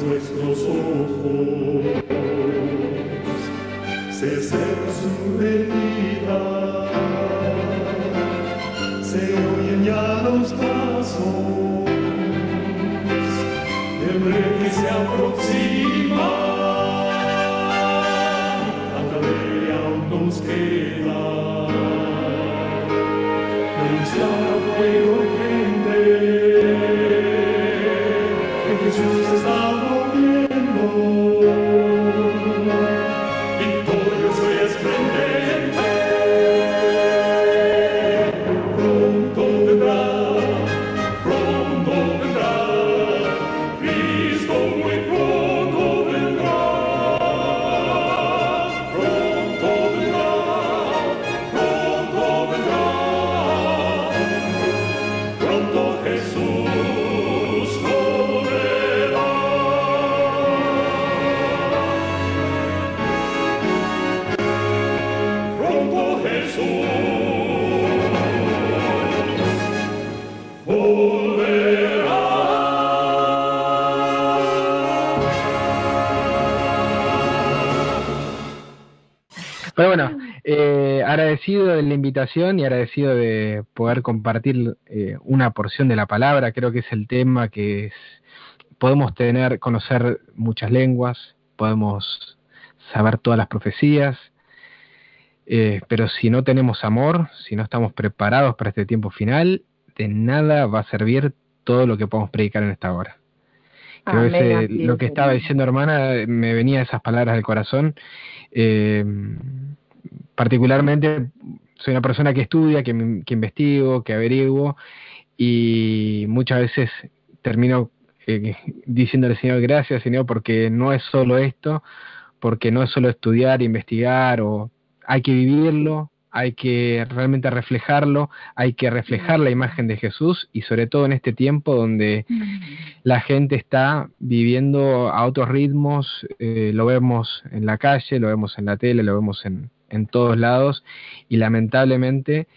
nuestros ojos, se seca su herida, se oyen ya los pasos del rey que se aproxima. Tanta pelea aún nos queda, denunciar pueblo y gente que Jesús está volviendo, victorioso y esplendente. Pronto vendrá, Cristo muy pronto vendrá, pronto vendrá, pronto Jesús volverá. Pronto Jesús volverá. Pero bueno, agradecido de la invitación y agradecido de poder compartir una porción de la palabra. Creo que es el tema que podemos conocer muchas lenguas, podemos saber todas las profecías, pero si no tenemos amor, si no estamos preparados para este tiempo final, de nada va a servir todo lo que podamos predicar en esta hora. Creo que lo que estaba diciendo, hermana, me venía esas palabras del corazón. Particularmente soy una persona que estudia, que investigo, que averiguo, y muchas veces termino diciéndole, Señor, gracias, Señor, porque no es solo esto, porque no es solo estudiar, investigar, o hay que vivirlo, hay que realmente reflejarlo, hay que reflejar la imagen de Jesús, y sobre todo en este tiempo donde la gente está viviendo a otros ritmos, lo vemos en la calle, lo vemos en la tele, lo vemos en todos lados, y lamentablemente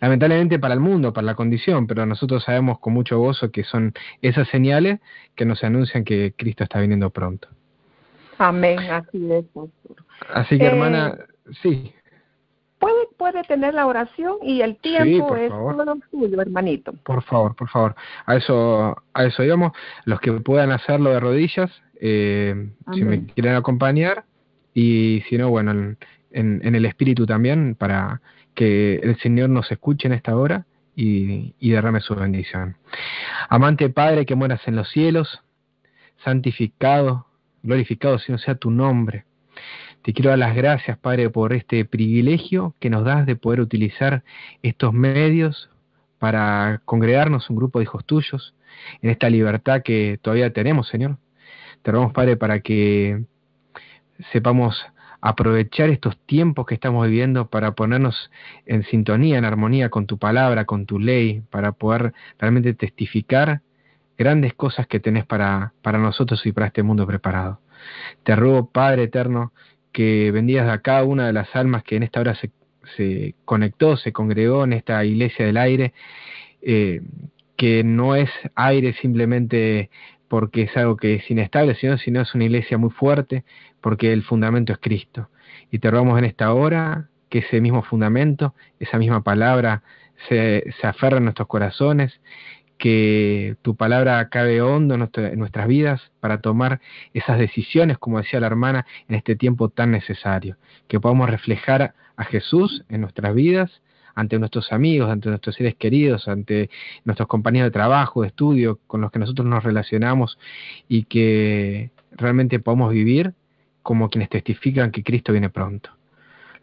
lamentablemente para el mundo, para la condición, pero nosotros sabemos con mucho gozo que son esas señales que nos anuncian que Cristo está viniendo pronto. Amén, así es, pastor. Así que, hermana, sí. Puede tener la oración y el tiempo es todo tuyo, hermanito. Por favor. A eso íbamos. Los que puedan hacerlo de rodillas, si me quieren acompañar, y si no, bueno, en el espíritu también, para que el Señor nos escuche en esta hora y derrame su bendición. Amante Padre que moras en los cielos, santificado, glorificado sea tu nombre. Te quiero dar las gracias, Padre, por este privilegio que nos das de poder utilizar estos medios para congregarnos un grupo de hijos tuyos en esta libertad que todavía tenemos, Señor. Te rogamos, Padre, para que sepamos aprovechar estos tiempos que estamos viviendo para ponernos en sintonía, en armonía con tu palabra, con tu ley, para poder realmente testificar grandes cosas que tenés para nosotros y para este mundo preparado. Te ruego, Padre eterno, que bendigas a cada una de las almas que en esta hora se conectó, se congregó en esta iglesia del aire, que no es aire simplemente porque es algo que es inestable, sino es una iglesia muy fuerte, porque el fundamento es Cristo. Y te rogamos en esta hora que ese mismo fundamento, esa misma palabra se aferre en nuestros corazones, que tu palabra cabe hondo en nuestras vidas para tomar esas decisiones, como decía la hermana, en este tiempo tan necesario, que podamos reflejar a Jesús en nuestras vidas, ante nuestros amigos, ante nuestros seres queridos, ante nuestros compañeros de trabajo, de estudio, con los que nosotros nos relacionamos, y que realmente podamos vivir como quienes testifican que Cristo viene pronto.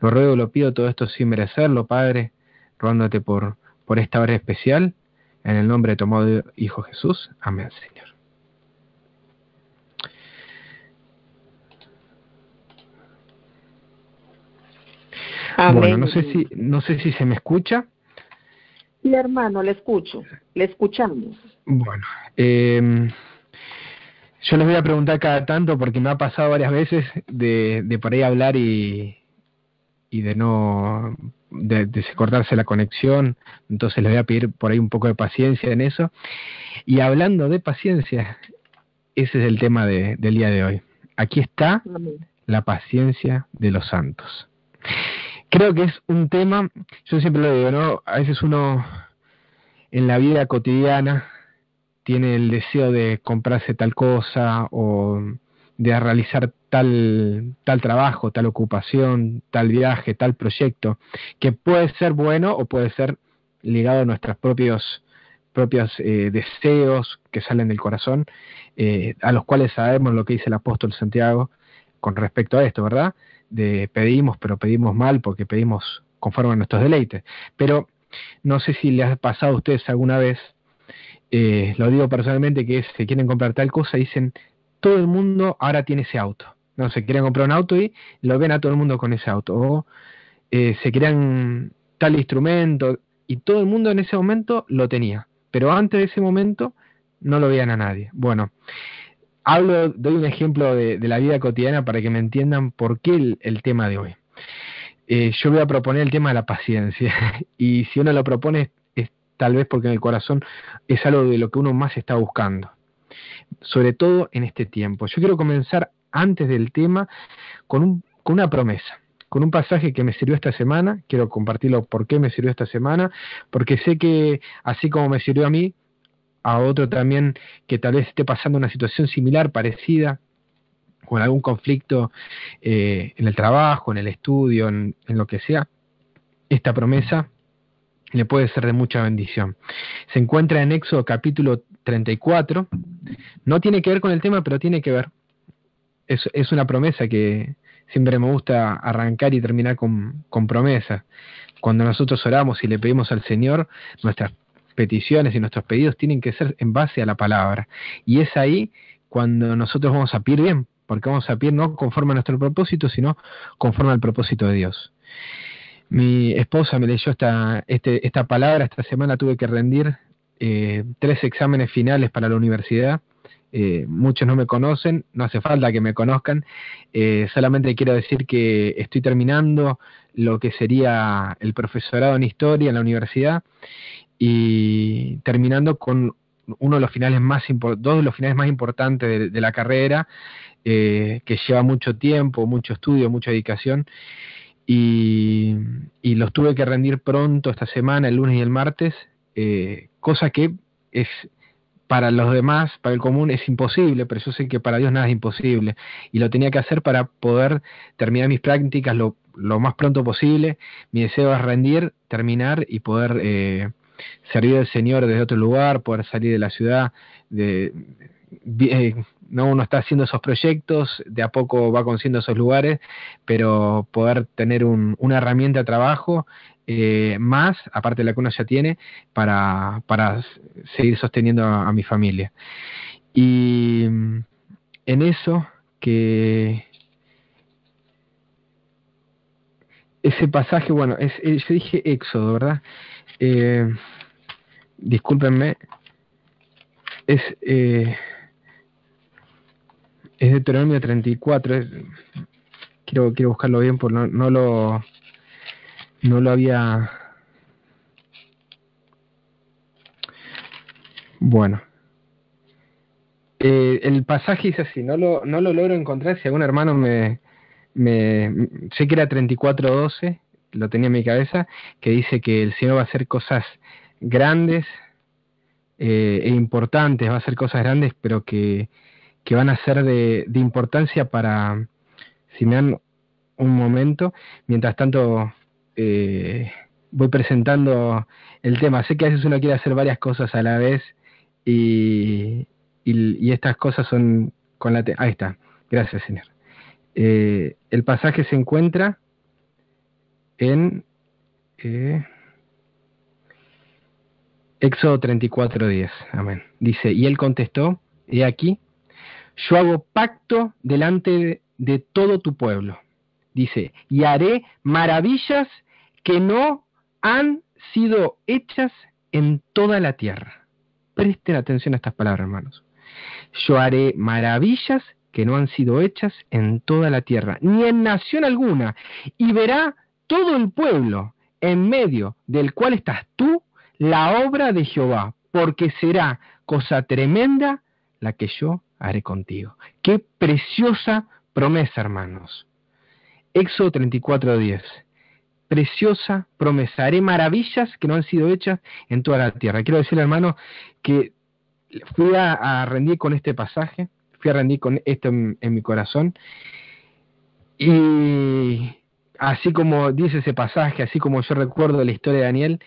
Lo ruego, lo pido todo esto sin merecerlo, Padre, rogándote por esta hora especial, en el nombre de tu amado Hijo Jesús. Amén, Señor. Amén. Bueno, no sé si se me escucha. Sí, hermano, le escuchamos. Bueno, yo les voy a preguntar cada tanto porque me ha pasado varias veces de por ahí hablar y de no de cortarse la conexión, entonces les voy a pedir por ahí un poco de paciencia en eso. Y hablando de paciencia, ese es el tema del día de hoy. Aquí está la paciencia de los santos. Creo que es un tema, yo siempre lo digo, ¿no? A veces uno en la vida cotidiana tiene el deseo de comprarse tal cosa o de realizar tal trabajo, tal ocupación, tal viaje, tal proyecto, que puede ser bueno o puede ser ligado a nuestros propios deseos que salen del corazón, a los cuales sabemos lo que dice el apóstol Santiago con respecto a esto, ¿verdad? De pedimos, pero pedimos mal porque pedimos conforme a nuestros deleites. Pero no sé si les ha pasado a ustedes alguna vez, lo digo personalmente, que se quieren comprar tal cosa y dicen, todo el mundo ahora tiene ese auto. No, se quieren comprar un auto y lo ven a todo el mundo con ese auto. O se crean tal instrumento y todo el mundo en ese momento lo tenía. Pero antes de ese momento no lo veían a nadie. Bueno, doy un ejemplo de la vida cotidiana para que me entiendan por qué el tema de hoy. Yo voy a proponer el tema de la paciencia. Y si uno lo propone es tal vez porque en el corazón es algo de lo que uno más está buscando. Sobre todo en este tiempo. Yo quiero comenzar antes del tema con una promesa, con un pasaje que me sirvió esta semana. Quiero compartirlo por qué me sirvió esta semana, porque sé que así como me sirvió a mí, a otro también que tal vez esté pasando una situación similar, parecida, con algún conflicto en el trabajo, en el estudio, en lo que sea, esta promesa le puede ser de mucha bendición. Se encuentra en Éxodo capítulo 34, no tiene que ver con el tema, pero tiene que ver. Es una promesa que siempre me gusta arrancar y terminar con promesas. Cuando nosotros oramos y le pedimos al Señor, nuestras peticiones y nuestros pedidos tienen que ser en base a la palabra. Y es ahí cuando nosotros vamos a pedir bien, porque vamos a pedir no conforme a nuestro propósito, sino conforme al propósito de Dios. Mi esposa me leyó esta palabra. Esta semana tuve que rendir 3 exámenes finales para la universidad. Muchos no me conocen, no hace falta que me conozcan, solamente quiero decir que estoy terminando lo que sería el profesorado en historia en la universidad y terminando con dos de los finales más importantes de la carrera, que lleva mucho tiempo, mucho estudio, mucha dedicación, y los tuve que rendir pronto esta semana, el lunes y el martes, cosa que es para los demás, para el común es imposible, pero yo sé que para Dios nada es imposible, y lo tenía que hacer para poder terminar mis prácticas lo más pronto posible. Mi deseo es rendir, terminar y poder servir al Señor desde otro lugar, poder salir de la ciudad. No, uno está haciendo esos proyectos, de a poco va consiguiendo esos lugares, pero poder tener una herramienta de trabajo más, aparte de la que uno ya tiene, para seguir sosteniendo a mi familia. Y en eso, que ese pasaje, bueno, yo dije Éxodo, ¿verdad? Discúlpenme, es Deuteronomio 34, quiero buscarlo bien porque no lo había. Bueno, el pasaje dice así, no lo logro encontrar. Si algún hermano sé que era 34:12, lo tenía en mi cabeza, que dice que el Señor va a hacer cosas grandes e importantes, va a hacer cosas grandes, pero que van a ser de importancia para, si me dan un momento, mientras tanto voy presentando el tema. Sé que a veces uno quiere hacer varias cosas a la vez y estas cosas son con la... Ahí está, gracias, Señor. El pasaje se encuentra en Éxodo 34:10, amén. Dice, y él contestó, he aquí, yo hago pacto delante de todo tu pueblo. Dice, y haré maravillas que no han sido hechas en toda la tierra. Presten atención a estas palabras, hermanos. Yo haré maravillas que no han sido hechas en toda la tierra, ni en nación alguna, y verá todo el pueblo en medio del cual estás tú, la obra de Jehová, porque será cosa tremenda la que yo haré contigo. Qué preciosa promesa, hermanos. Éxodo 34:10. Preciosa promesa. Haré maravillas que no han sido hechas en toda la tierra. Quiero decirle, hermano, que fui a rendir con este pasaje, fui a rendir con esto en mi corazón, y así como dice ese pasaje, así como yo recuerdo la historia de Daniel,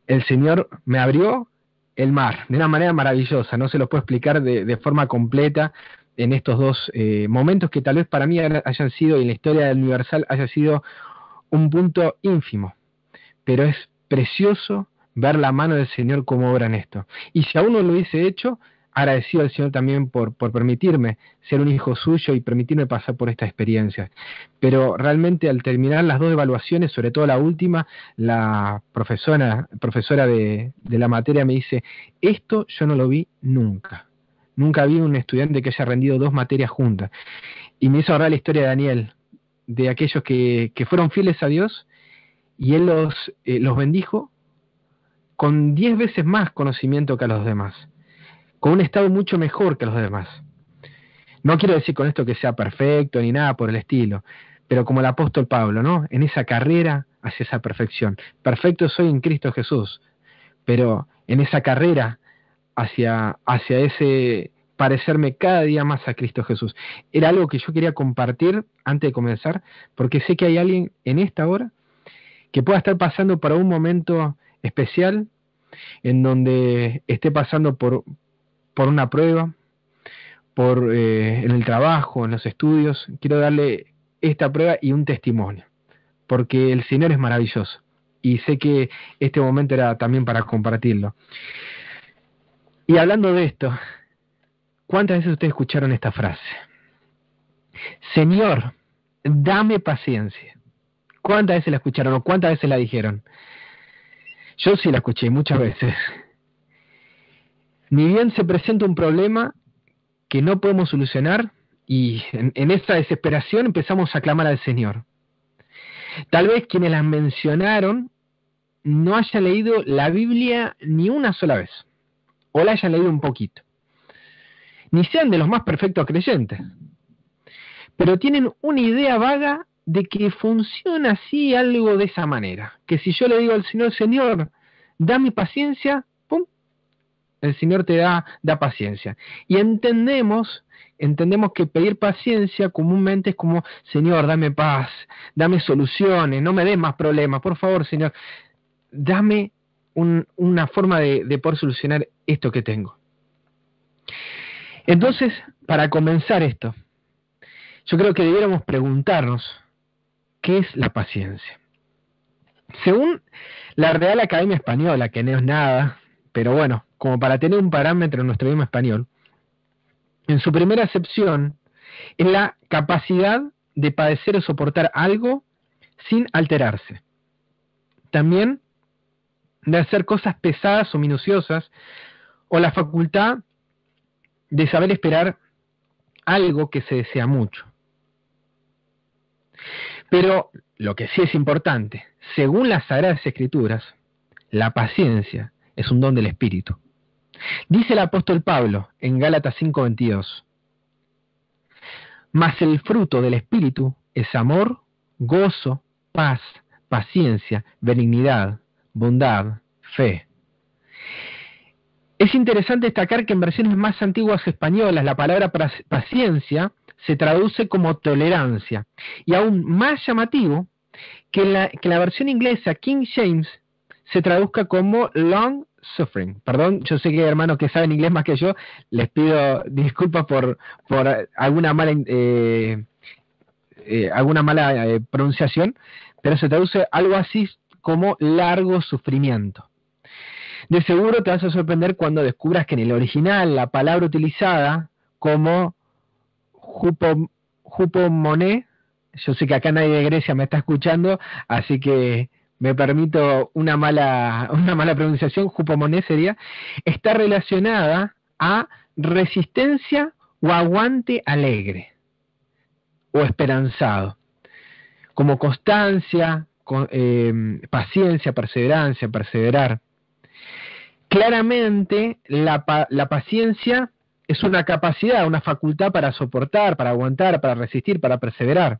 el Señor me abrió el mar de una manera maravillosa. No se los puedo explicar de forma completa en estos dos momentos que tal vez para mí hayan sido, y en la historia del Universal haya sido un punto ínfimo, pero es precioso ver la mano del Señor como obra en esto. Y si aún no lo hubiese hecho, agradecido al Señor también por permitirme ser un hijo suyo y permitirme pasar por esta experiencia. Pero realmente al terminar las dos evaluaciones, sobre todo la última, la profesora de la materia me dice, esto yo no lo vi nunca. Nunca vi un estudiante que haya rendido dos materias juntas. Y me hizo ahorrar la historia de Daniel, de aquellos que fueron fieles a Dios, y Él los bendijo con 10 veces más conocimiento que a los demás, con un estado mucho mejor que los demás. No quiero decir con esto que sea perfecto ni nada por el estilo, pero como el apóstol Pablo, ¿no? En esa carrera hacia esa perfección. Perfecto soy en Cristo Jesús, pero en esa carrera hacia ese parecerme cada día más a Cristo Jesús. Era algo que yo quería compartir antes de comenzar, porque sé que hay alguien en esta hora que pueda estar pasando por un momento especial, en donde esté pasando por una prueba, en el trabajo, en los estudios. Quiero darle esta prueba y un testimonio, porque el Señor es maravilloso, y sé que este momento era también para compartirlo. Y hablando de esto, ¿cuántas veces ustedes escucharon esta frase? Señor, dame paciencia. ¿Cuántas veces la escucharon o cuántas veces la dijeron? Yo sí la escuché muchas veces. Ni bien se presenta un problema que no podemos solucionar, y en esa desesperación empezamos a clamar al Señor. Tal vez quienes las mencionaron no hayan leído la Biblia ni una sola vez, o la hayan leído un poquito, ni sean de los más perfectos creyentes, pero tienen una idea vaga de que funciona así, algo de esa manera, que si yo le digo al Señor, Señor, dame paciencia, ¡pum!, el Señor te da paciencia. Y entendemos que pedir paciencia comúnmente es como, Señor, dame paz, dame soluciones, no me des más problemas, por favor, Señor, dame una forma de poder solucionar esto que tengo. Entonces, para comenzar esto, yo creo que debiéramos preguntarnos, ¿qué es la paciencia? Según la Real Academia Española, que no es nada, pero bueno, como para tener un parámetro en nuestro idioma español, en su primera acepción es la capacidad de padecer o soportar algo sin alterarse. También de hacer cosas pesadas o minuciosas, o la facultad de saber esperar algo que se desea mucho. Pero lo que sí es importante, según las Sagradas Escrituras, la paciencia es un don del Espíritu. Dice el apóstol Pablo en Gálatas 5:22, mas el fruto del Espíritu es amor, gozo, paz, paciencia, benignidad, bondad, fe. Es interesante destacar que en versiones más antiguas españolas la palabra paciencia se traduce como tolerancia, y aún más llamativo que la versión inglesa King James se traduzca como long suffering. Perdón, yo sé que hay hermanos que saben inglés más que yo, les pido disculpas por alguna mala pronunciación, pero se traduce algo así como largo sufrimiento. De seguro te vas a sorprender cuando descubras que en el original la palabra utilizada como hupomoné, yo sé que acá nadie de Grecia me está escuchando, así que me permito una mala pronunciación, hupomoné sería, está relacionada a resistencia o aguante alegre o esperanzado, como constancia, paciencia, perseverancia, perseverar. Claramente la paciencia es una capacidad, una facultad para soportar, para aguantar, para resistir, para perseverar.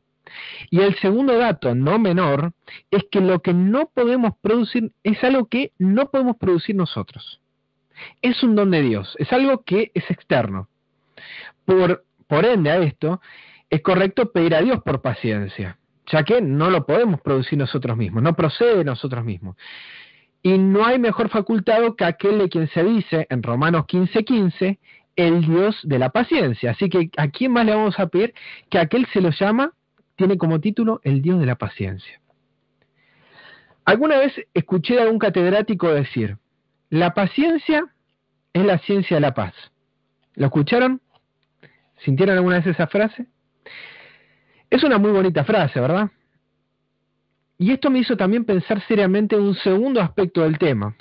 Y el segundo dato, no menor, es que lo que no podemos producir es algo que no podemos producir nosotros. Es un don de Dios, es algo que es externo. Por ende a esto, es correcto pedir a Dios por paciencia, ya que no lo podemos producir nosotros mismos, no procede de nosotros mismos. Y no hay mejor facultado que aquel de quien se dice en Romanos 15:15, el Dios de la paciencia. Así que ¿a quién más le vamos a pedir que aquel se lo llama, tiene como título, el Dios de la paciencia? Alguna vez escuché a un catedrático decir, la paciencia es la ciencia de la paz. ¿Lo escucharon? ¿Sintieron alguna vez esa frase? Es una muy bonita frase, ¿verdad? Y esto me hizo también pensar seriamente en un segundo aspecto del tema.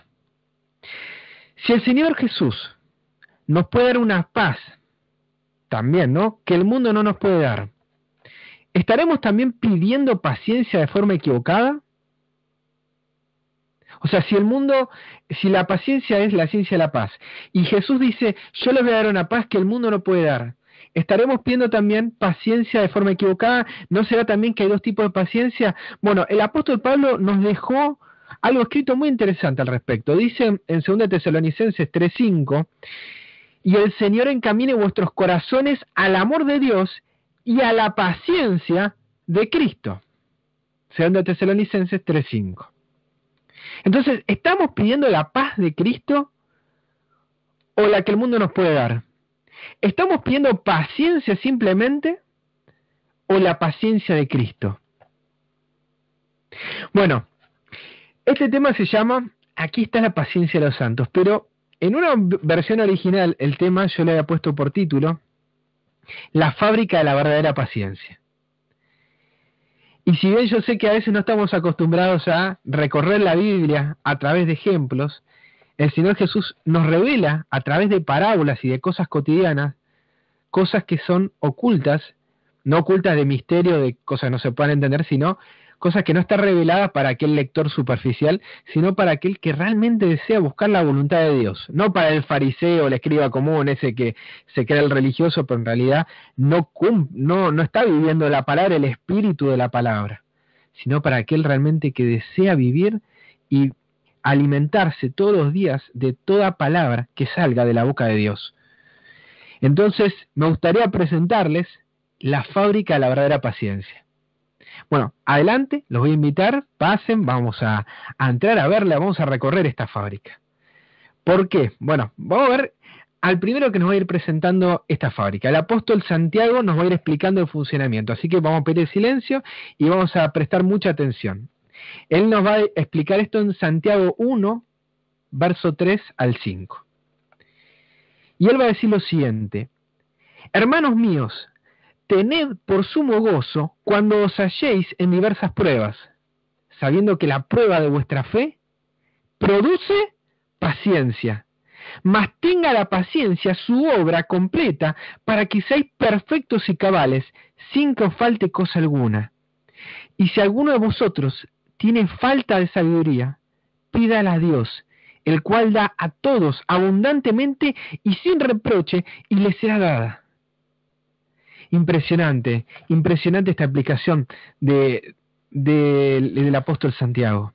Si el Señor Jesús nos puede dar una paz, también, ¿no?, que el mundo no nos puede dar, ¿estaremos también pidiendo paciencia de forma equivocada? O sea, si la paciencia es la ciencia de la paz, y Jesús dice, yo les voy a dar una paz que el mundo no puede dar, ¿estaremos pidiendo también paciencia de forma equivocada? ¿No será también que hay dos tipos de paciencia? Bueno, el apóstol Pablo nos dejó algo escrito muy interesante al respecto. Dice en 2 Tesalonicenses 3:5, y el Señor encamine vuestros corazones al amor de Dios y a la paciencia de Cristo. 2 Tesalonicenses 3:5. Entonces, ¿estamos pidiendo la paz de Cristo o la que el mundo nos puede dar? ¿Estamos pidiendo paciencia simplemente o la paciencia de Cristo? Bueno, este tema se llama Aquí está la paciencia de los santos, pero en una versión original el tema yo le había puesto por título La fábrica de la verdadera paciencia. Y si bien yo sé que a veces no estamos acostumbrados a recorrer la Biblia a través de ejemplos, el Señor Jesús nos revela a través de parábolas y de cosas cotidianas, cosas que son ocultas, no ocultas de misterio, de cosas que no se puedan entender, sino cosas que no están reveladas para aquel lector superficial, sino para aquel que realmente desea buscar la voluntad de Dios, no para el fariseo, el escriba común, ese que se cree el religioso, pero en realidad no está viviendo la palabra, el espíritu de la palabra, sino para aquel realmente que desea vivir y alimentarse todos los días de toda palabra que salga de la boca de Dios. Entonces, me gustaría presentarles la fábrica de la verdadera paciencia. Bueno, adelante, los voy a invitar, pasen, vamos a entrar a verla, vamos a recorrer esta fábrica. ¿Por qué? Bueno, vamos a ver al primero que nos va a ir presentando esta fábrica. El apóstol Santiago nos va a ir explicando el funcionamiento, así que vamos a pedir silencio y vamos a prestar mucha atención. Él nos va a explicar esto en Santiago 1, verso 3 al 5. Y él va a decir lo siguiente: hermanos míos, tened por sumo gozo cuando os halléis en diversas pruebas, sabiendo que la prueba de vuestra fe produce paciencia. Mas tenga la paciencia su obra completa, para que seáis perfectos y cabales, sin que os falte cosa alguna. Y si alguno de vosotros tiene falta de sabiduría, pídala a Dios, el cual da a todos abundantemente y sin reproche, y le será dada. Impresionante esta aplicación del apóstol Santiago.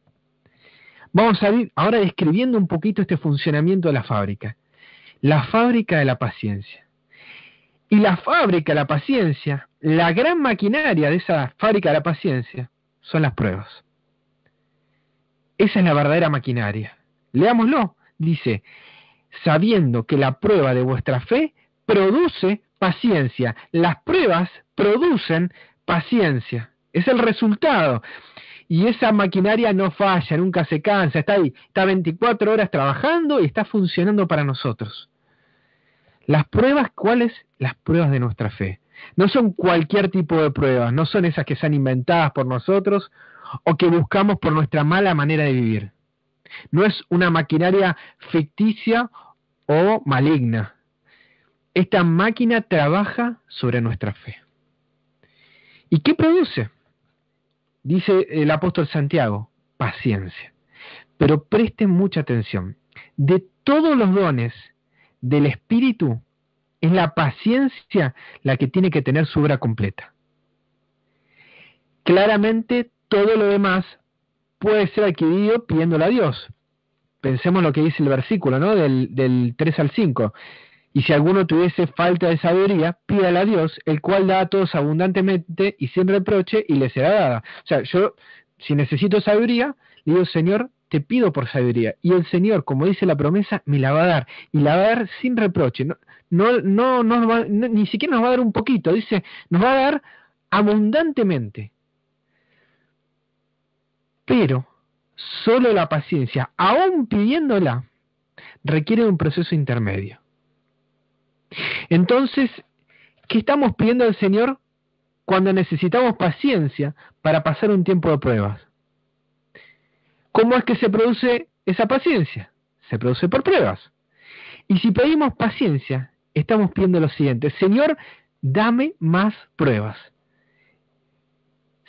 Vamos a ir ahora describiendo un poquito este funcionamiento de la fábrica de la paciencia. Y la fábrica de la paciencia, la gran maquinaria de esa fábrica de la paciencia, son las pruebas. Esa es la verdadera maquinaria. Leámoslo. Dice, sabiendo que la prueba de vuestra fe produce paciencia. Las pruebas producen paciencia. Es el resultado. Y esa maquinaria no falla, nunca se cansa, está ahí, está 24 horas trabajando y está funcionando para nosotros. Las pruebas, ¿cuáles? Las pruebas de nuestra fe. No son cualquier tipo de pruebas, no son esas que sean inventadas por nosotros o que buscamos por nuestra mala manera de vivir. No es una maquinaria ficticia o maligna. Esta máquina trabaja sobre nuestra fe. ¿Y qué produce? dice el apóstol Santiago, paciencia. Pero presten mucha atención. De todos los dones del Espíritu, es la paciencia la que tiene que tener su obra completa. Claramente, todo lo demás puede ser adquirido pidiéndolo a Dios. Pensemos lo que dice el versículo, ¿no? Del 3 al 5. Y si alguno tuviese falta de sabiduría, pídala a Dios, el cual da a todos abundantemente y sin reproche, y le será dada. O sea, yo, si necesito sabiduría, le digo, Señor, te pido por sabiduría. Y el Señor, como dice la promesa, me la va a dar. Y la va a dar sin reproche. Ni siquiera nos va a dar un poquito. Dice, nos va a dar abundantemente. Pero solo la paciencia, aún pidiéndola, requiere un proceso intermedio. Entonces, ¿qué estamos pidiendo al Señor cuando necesitamos paciencia para pasar un tiempo de pruebas? ¿Cómo es que se produce esa paciencia? Se produce por pruebas. Y si pedimos paciencia, estamos pidiendo lo siguiente: Señor, dame más pruebas.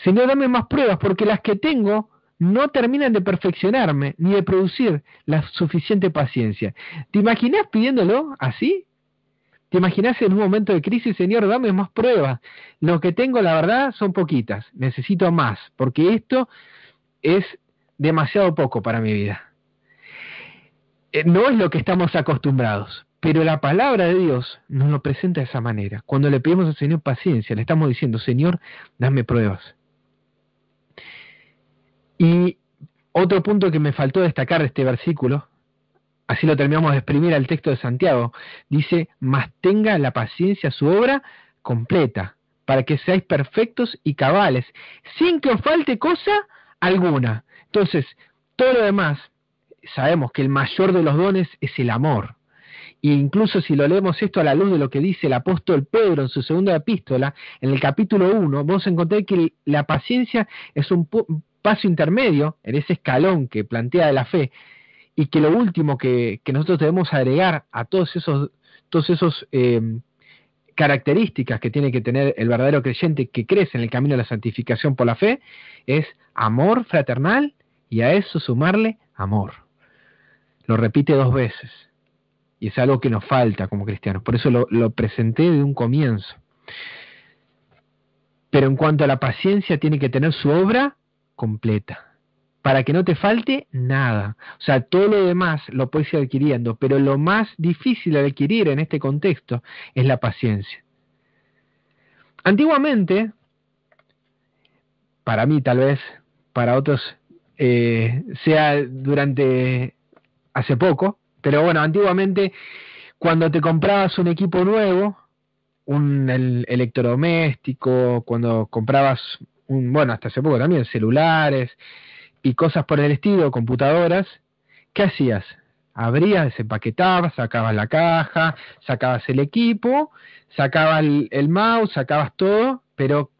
Señor, dame más pruebas, porque las que tengo no terminan de perfeccionarme ni de producir la suficiente paciencia. ¿Te imaginas pidiéndolo así? ¿Te imaginas en un momento de crisis, Señor, dame más pruebas? Lo que tengo, la verdad, son poquitas. Necesito más, porque esto es demasiado poco para mi vida. No es lo que estamos acostumbrados, pero la palabra de Dios nos lo presenta de esa manera. Cuando le pedimos al Señor paciencia, le estamos diciendo, Señor, dame pruebas. Y otro punto que me faltó destacar de este versículo, así lo terminamos de exprimir al texto de Santiago, dice, mas tenga la paciencia su obra completa, para que seáis perfectos y cabales, sin que os falte cosa alguna. Entonces, todo lo demás, sabemos que el mayor de los dones es el amor. E incluso si lo leemos esto a la luz de lo que dice el apóstol Pedro en su segunda epístola, en el capítulo 1, vamos a encontrar que la paciencia es un paso intermedio en ese escalón que plantea de la fe, y que lo último que nosotros debemos agregar a todos esos características que tiene que tener el verdadero creyente que crece en el camino de la santificación por la fe, es amor fraternal, y a eso sumarle amor. Lo repite 2 veces, y es algo que nos falta como cristianos. Por eso lo presenté de un comienzo. Pero en cuanto a la paciencia, tiene que tener su obra completa, para que no te falte nada. O sea, todo lo demás lo puedes ir adquiriendo, pero lo más difícil de adquirir en este contexto es la paciencia. Antiguamente, para mí tal vez, para otros sea durante hace poco, pero bueno, antiguamente cuando te comprabas un equipo nuevo, un electrodoméstico, cuando comprabas hasta hace poco también, celulares y cosas por el estilo, computadoras, ¿qué hacías? Abrías, desempaquetabas, sacabas la caja, sacabas el equipo, sacabas el mouse, sacabas todo, pero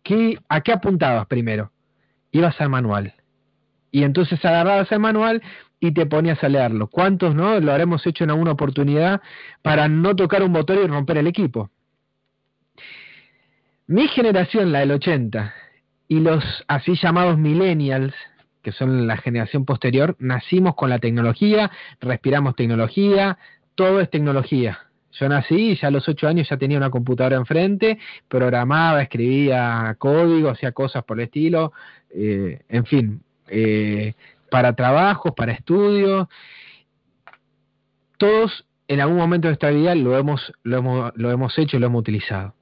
¿a qué apuntabas primero? Ibas al manual. Y entonces agarrabas el manual y te ponías a leerlo. ¿Cuántos no lo habremos hecho en alguna oportunidad para no tocar un botón y romper el equipo? Mi generación, la del 80, y los así llamados millennials, que son la generación posterior, nacimos con la tecnología, respiramos tecnología, todo es tecnología. Yo nací y ya a los 8 años ya tenía una computadora enfrente, programaba, escribía código, hacía cosas por el estilo, en fin, para trabajos, para estudios. Todos en algún momento de nuestra vida lo hemos hecho y lo hemos utilizado.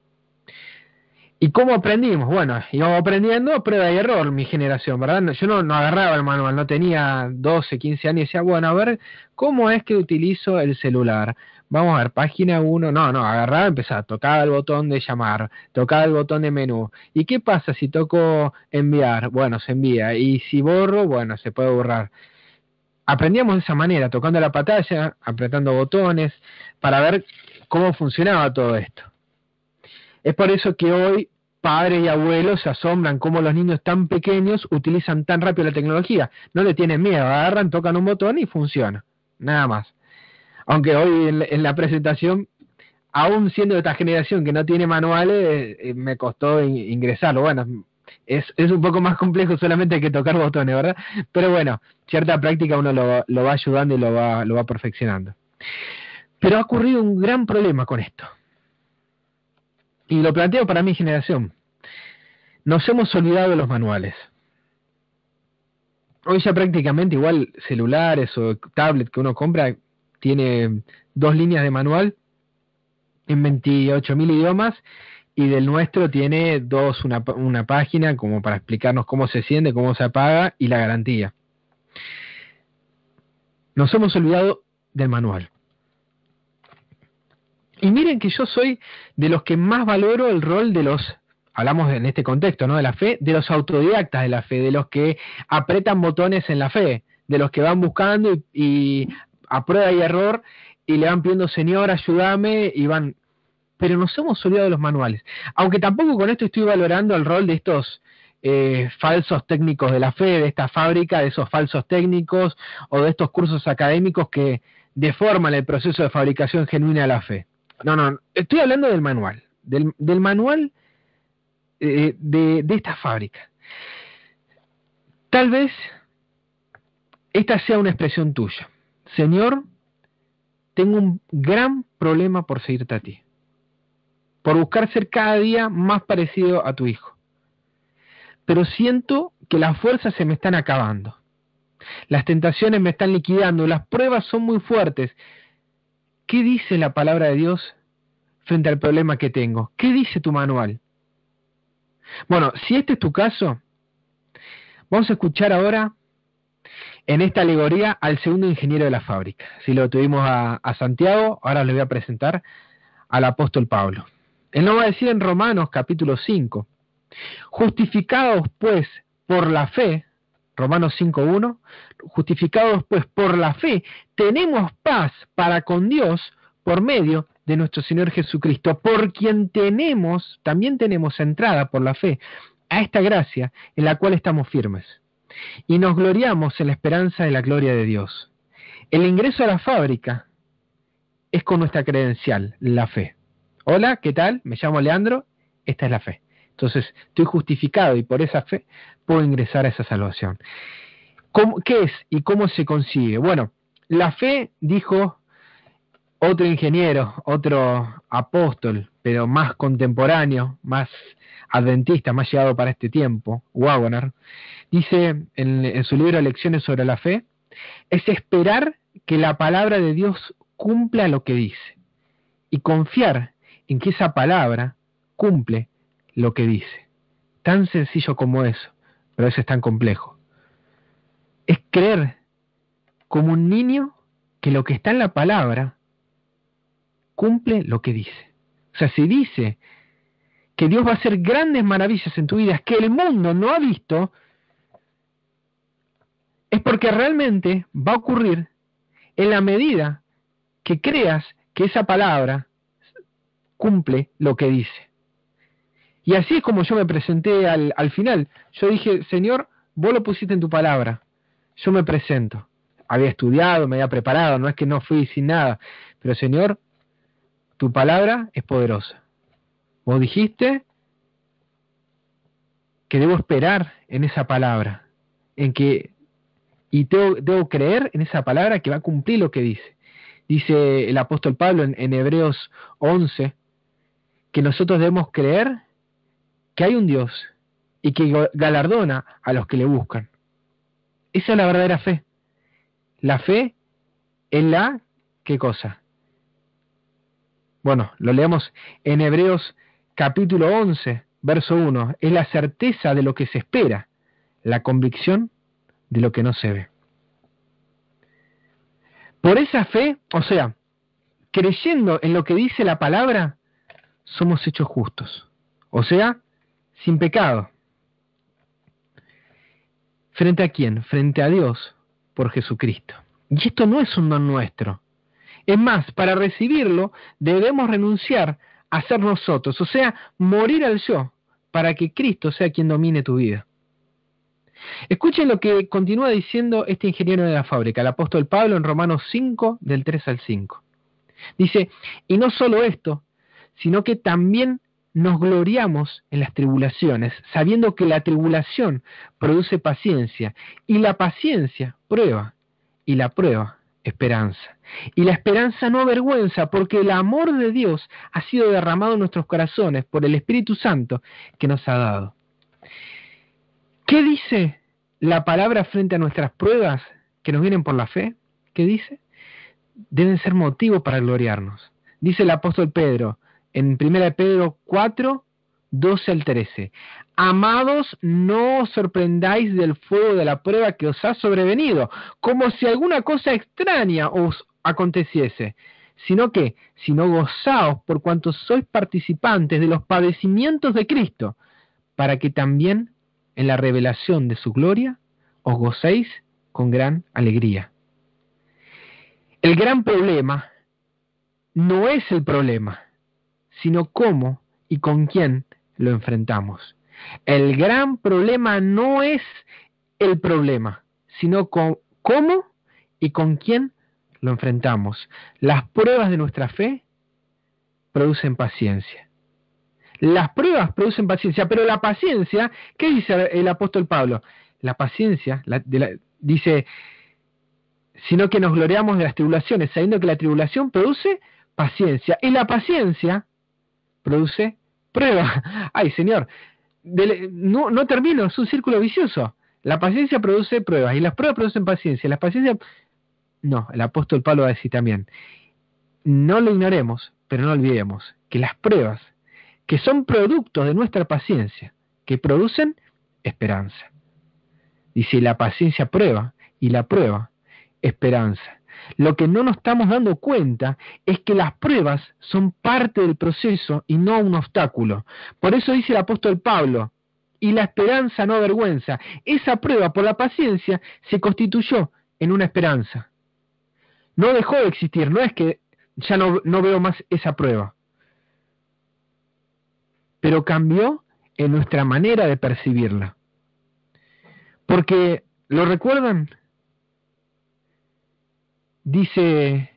¿Y cómo aprendimos? Bueno, íbamos aprendiendo prueba y error, mi generación, ¿verdad? Yo no agarraba el manual, no tenía 12, 15 años y decía, bueno, a ver, ¿cómo es que utilizo el celular? Vamos a ver, página 1, no, agarraba, empezaba, tocaba el botón de llamar, tocaba el botón de menú. ¿Y qué pasa si toco enviar? Bueno, se envía. Y si borro, bueno, se puede borrar. Aprendíamos de esa manera, tocando la pantalla, apretando botones, para ver cómo funcionaba todo esto. Es por eso que hoy padres y abuelos se asombran cómo los niños tan pequeños utilizan tan rápido la tecnología. No le tienen miedo, agarran, tocan un botón y funciona. Nada más. Aunque hoy en la presentación, aún siendo de esta generación que no tiene manuales, me costó ingresarlo. Bueno, es un poco más complejo, solamente hay que tocar botones, ¿verdad? Pero bueno, cierta práctica uno lo va ayudando y lo va perfeccionando. Pero ha ocurrido un gran problema con esto. Y lo planteo para mi generación. Nos hemos olvidado de los manuales. Hoy ya prácticamente igual celulares o tablet que uno compra tiene 2 líneas de manual en 28.000 idiomas, y del nuestro tiene 2, una página como para explicarnos cómo se enciende, cómo se apaga y la garantía. Nos hemos olvidado del manual. Y miren que yo soy de los que más valoro el rol de los, hablamos en este contexto, ¿no?, de la fe, de los autodidactas de la fe, de los que apretan botones en la fe, de los que van buscando y a prueba y error y le van pidiendo, Señor, ayúdame, y van. Pero nos hemos olvidado de los manuales. Aunque tampoco con esto estoy valorando el rol de estos falsos técnicos de la fe, de esta fábrica, de esos falsos técnicos o de estos cursos académicos que deforman el proceso de fabricación genuina de la fe. No, estoy hablando del manual, del manual de esta fábrica. Tal vez esta sea una expresión tuya. Señor, tengo un gran problema por seguirte a ti, por buscar ser cada día más parecido a tu Hijo. Pero siento que las fuerzas se me están acabando. Las tentaciones me están liquidando, las pruebas son muy fuertes. ¿Qué dice la palabra de Dios frente al problema que tengo? ¿Qué dice tu manual? Bueno, si este es tu caso, vamos a escuchar ahora en esta alegoría al segundo ingeniero de la fábrica. Si lo tuvimos a Santiago, ahora les voy a presentar al apóstol Pablo. Él nos va a decir en Romanos capítulo 5, justificados pues por la fe, Romanos 5:1, justificados pues por la fe, tenemos paz para con Dios por medio de nuestro Señor Jesucristo, por quien también tenemos entrada por la fe a esta gracia en la cual estamos firmes. Y nos gloriamos en la esperanza de la gloria de Dios. El ingreso a la fábrica es con nuestra credencial, la fe. Hola, ¿qué tal? Me llamo Leandro, esta es la fe. Entonces, estoy justificado y por esa fe puedo ingresar a esa salvación. ¿Qué es y cómo se consigue? Bueno, la fe, dijo otro ingeniero, otro apóstol, pero más contemporáneo, más adventista, más llegado para este tiempo, Wagner, dice en su libro Lecciones sobre la fe, es esperar que la palabra de Dios cumpla lo que dice y confiar en que esa palabra cumple lo que dice. Tan sencillo como eso, pero eso es tan complejo. Es creer como un niño que lo que está en la palabra cumple lo que dice. O sea, si dice que Dios va a hacer grandes maravillas en tu vida que el mundo no ha visto, es porque realmente va a ocurrir en la medida que creas que esa palabra cumple lo que dice. Y así es como yo me presenté al final. Yo dije, Señor, vos lo pusiste en tu palabra, yo me presento. Había estudiado, me había preparado, no es que no fui sin nada, pero Señor, tu palabra es poderosa. Vos dijiste que debo esperar en esa palabra, y debo creer en esa palabra que va a cumplir lo que dice. Dice el apóstol Pablo en Hebreos 11, que nosotros debemos creer que hay un Dios y que galardona a los que le buscan. Esa es la verdadera fe. La fe es la, ¿qué cosa? Bueno, lo leemos en Hebreos capítulo 11, verso 1. Es la certeza de lo que se espera, la convicción de lo que no se ve. Por esa fe, o sea, creyendo en lo que dice la palabra, somos hechos justos. O sea, sin pecado. ¿Frente a quién? Frente a Dios, por Jesucristo. Y esto no es un don nuestro. Es más, para recibirlo debemos renunciar a ser nosotros, o sea, morir al yo, para que Cristo sea quien domine tu vida. Escuchen lo que continúa diciendo este ingeniero de la fábrica, el apóstol Pablo, en Romanos 5, del 3 al 5. Dice, y no solo esto, sino que también nos gloriamos en las tribulaciones, sabiendo que la tribulación produce paciencia, y la paciencia prueba, y la prueba esperanza. Y la esperanza no avergüenza, porque el amor de Dios ha sido derramado en nuestros corazones por el Espíritu Santo que nos ha dado. ¿Qué dice la palabra frente a nuestras pruebas que nos vienen por la fe? ¿Qué dice? Deben ser motivo para gloriarnos. Dice el apóstol Pedro en 1 Pedro 4, 12 al 13. Amados, no os sorprendáis del fuego de la prueba que os ha sobrevenido, como si alguna cosa extraña os aconteciese, sino gozaos por cuanto sois participantes de los padecimientos de Cristo, para que también en la revelación de su gloria os gocéis con gran alegría. El gran problema no es el problema, sino cómo y con quién lo enfrentamos. El gran problema no es el problema, sino cómo y con quién lo enfrentamos. Las pruebas de nuestra fe producen paciencia. Las pruebas producen paciencia, pero la paciencia, ¿qué dice el apóstol Pablo? La paciencia, dice, sino que nos gloriamos de las tribulaciones, sabiendo que la tribulación produce paciencia, y la paciencia produce prueba. Ay, Señor, no termino, es un círculo vicioso. La paciencia produce pruebas, y las pruebas producen paciencia. Las paciencias, no, el apóstol Pablo va a decir también, no lo ignoremos, pero no olvidemos que las pruebas, que son productos de nuestra paciencia, que producen esperanza. Dice, la paciencia prueba, y la prueba esperanza. Lo que no nos estamos dando cuenta es que las pruebas son parte del proceso y no un obstáculo. Por eso dice el apóstol Pablo, y la esperanza no avergüenza. Esa prueba por la paciencia se constituyó en una esperanza. No dejó de existir, no es que ya no veo más esa prueba, pero cambió en nuestra manera de percibirla. Porque, ¿lo recuerdan? Dice,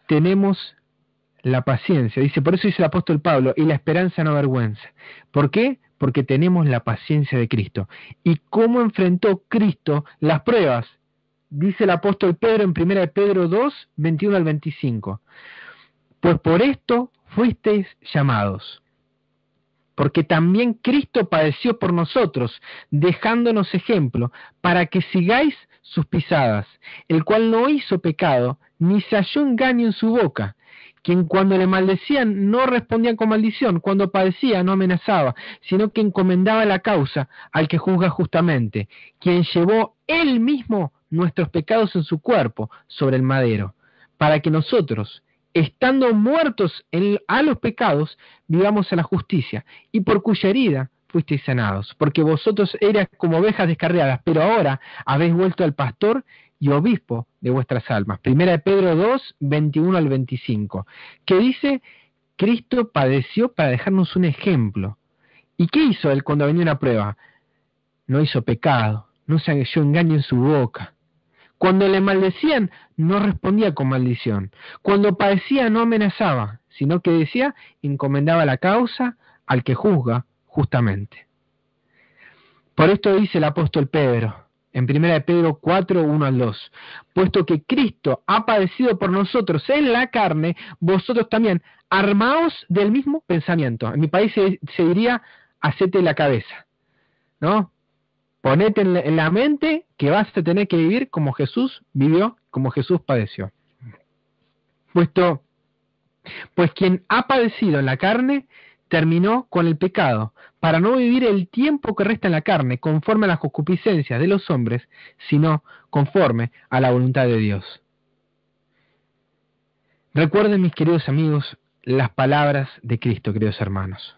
tenemos la paciencia, dice, por eso dice el apóstol Pablo, y la esperanza no avergüenza. ¿Por qué? Porque tenemos la paciencia de Cristo. ¿Y cómo enfrentó Cristo las pruebas? Dice el apóstol Pedro en 1 Pedro 2, 21 al 25. Pues por esto fuisteis llamados, porque también Cristo padeció por nosotros, dejándonos ejemplo, para que sigáis sus pisadas, el cual no hizo pecado, ni se halló engaño en su boca, quien cuando le maldecían no respondía con maldición, cuando padecía no amenazaba, sino que encomendaba la causa al que juzga justamente, quien llevó él mismo nuestros pecados en su cuerpo sobre el madero, para que nosotros, estando muertos a los pecados, vivamos a la justicia, y por cuya herida fuisteis sanados, porque vosotros erais como ovejas descarriadas, pero ahora habéis vuelto al pastor y obispo de vuestras almas. 1 Pedro 2, 21 al 25, que dice, Cristo padeció para dejarnos un ejemplo. ¿Y qué hizo él cuando venía una prueba? No hizo pecado, no se halló engaño en su boca. Cuando le maldecían, no respondía con maldición. Cuando padecía, no amenazaba, sino que decía, encomendaba la causa al que juzga justamente. Por esto dice el apóstol Pedro, en 1 Pedro 4, 1 al 2, puesto que Cristo ha padecido por nosotros en la carne, vosotros también, armaos del mismo pensamiento. En mi país se diría, hacete la cabeza, ¿no? Ponete en la mente que vas a tener que vivir como Jesús vivió, como Jesús padeció. Pues quien ha padecido en la carne, terminó con el pecado, para no vivir el tiempo que resta en la carne, conforme a las concupiscencias de los hombres, sino conforme a la voluntad de Dios. Recuerden, mis queridos amigos, las palabras de Cristo, queridos hermanos.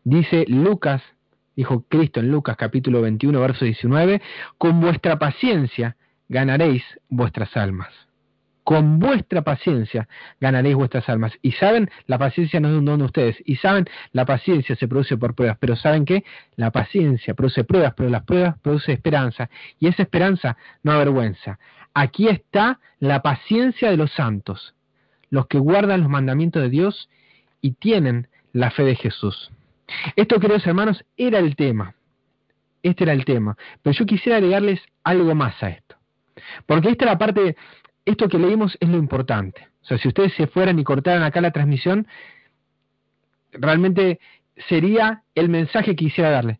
Dijo Cristo en Lucas capítulo 21, verso 19, con vuestra paciencia ganaréis vuestras almas. Con vuestra paciencia ganaréis vuestras almas. Y saben, la paciencia no es un don de ustedes. Y saben, la paciencia se produce por pruebas. Pero ¿saben qué? La paciencia produce pruebas, pero las pruebas producen esperanza. Y esa esperanza no avergüenza. Aquí está la paciencia de los santos, los que guardan los mandamientos de Dios y tienen la fe de Jesús. Esto, queridos hermanos, era el tema. Este era el tema. Pero yo quisiera agregarles algo más a esto. Porque esta es la parte, esto que leímos es lo importante. O sea, si ustedes se fueran y cortaran acá la transmisión, realmente sería el mensaje que quisiera darles.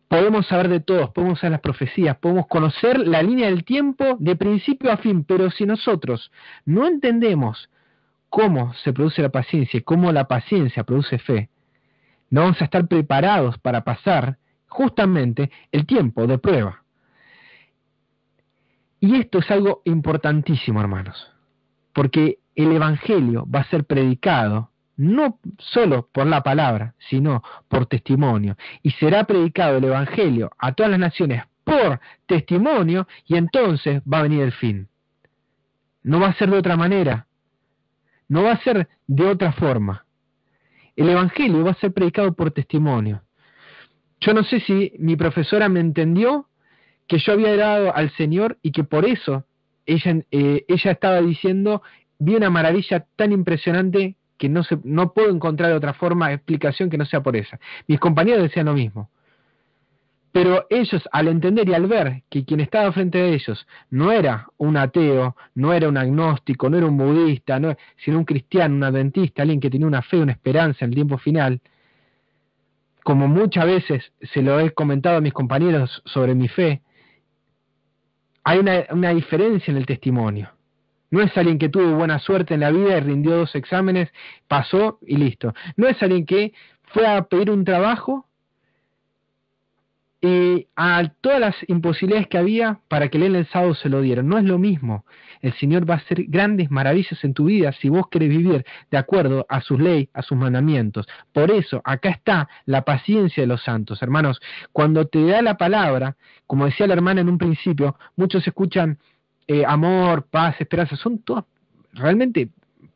Podemos saber de todos, podemos saber las profecías, podemos conocer la línea del tiempo de principio a fin, pero si nosotros no entendemos cómo se produce la paciencia y cómo la paciencia produce fe, no vamos a estar preparados para pasar justamente el tiempo de prueba. Y esto es algo importantísimo, hermanos, porque el Evangelio va a ser predicado no solo por la palabra, sino por testimonio. Y será predicado el Evangelio a todas las naciones por testimonio, y entonces va a venir el fin. No va a ser de otra manera, no va a ser de otra forma. El Evangelio va a ser predicado por testimonio. Yo no sé si mi profesora me entendió que yo había dado al Señor y que por eso ella estaba diciendo, vi una maravilla tan impresionante que no puedo encontrar otra forma de explicación que no sea por esa. Mis compañeros decían lo mismo. Pero ellos, al entender y al ver que quien estaba frente a ellos no era un ateo, no era un agnóstico, no era un budista, sino un cristiano, un adventista, alguien que tenía una fe, una esperanza en el tiempo final, como muchas veces se lo he comentado a mis compañeros sobre mi fe, hay una diferencia en el testimonio. No es alguien que tuvo buena suerte en la vida y rindió 2 exámenes, pasó y listo. No es alguien que fue a pedir un trabajo y a todas las imposibilidades que había para que el sábado se lo dieran. No es lo mismo. El Señor va a hacer grandes maravillas en tu vida si vos querés vivir de acuerdo a sus leyes, a sus mandamientos. Por eso, acá está la paciencia de los santos. Hermanos, cuando te da la palabra, como decía la hermana en un principio, muchos escuchan amor, paz, esperanza. Son todas realmente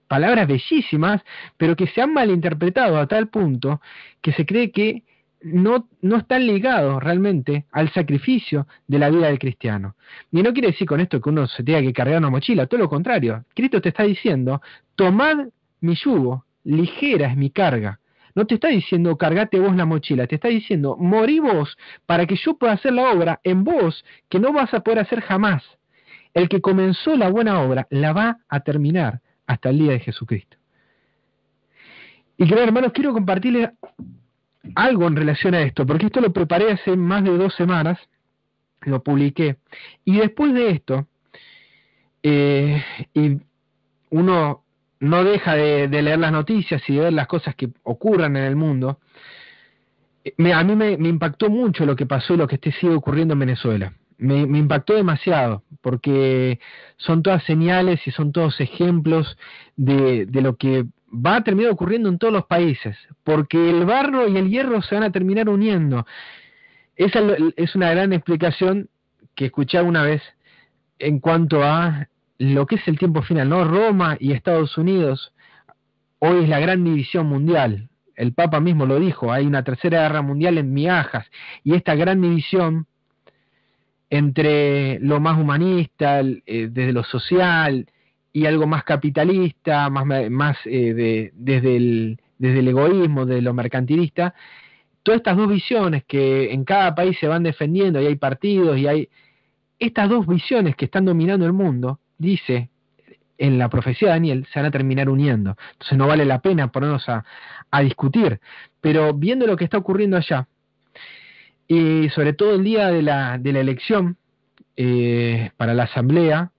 palabras bellísimas, pero que se han malinterpretado a tal punto que se cree que no están ligados realmente al sacrificio de la vida del cristiano. Y no quiere decir con esto que uno se tenga que cargar una mochila, todo lo contrario. Cristo te está diciendo, tomad mi yugo, ligera es mi carga. No te está diciendo, cargate vos la mochila, te está diciendo, morí vos para que yo pueda hacer la obra en vos que no vas a poder hacer jamás. El que comenzó la buena obra la va a terminar hasta el día de Jesucristo. Y queridos hermanos, quiero compartirles algo en relación a esto, porque esto lo preparé hace más de 2 semanas, lo publiqué, y después de esto, y uno no deja de leer las noticias y de ver las cosas que ocurran en el mundo, a mí me impactó mucho lo que pasó y lo que sigue ocurriendo en Venezuela. Me impactó demasiado, porque son todas señales y son todos ejemplos de lo que va a terminar ocurriendo en todos los países, porque el barro y el hierro se van a terminar uniendo. Esa es una gran explicación que escuché una vez en cuanto a lo que es el tiempo final, ¿no? Roma y Estados Unidos hoy es la gran división mundial. El Papa mismo lo dijo, hay una tercera guerra mundial en migajas, y esta gran división entre lo más humanista, desde lo social, y algo más capitalista, desde el egoísmo, de lo mercantilista, todas estas 2 visiones que en cada país se van defendiendo, y hay partidos, y hay estas 2 visiones que están dominando el mundo, dice en la profecía de Daniel, se van a terminar uniendo. Entonces no vale la pena ponernos a discutir, pero viendo lo que está ocurriendo allá, y sobre todo el día de la elección para la asamblea,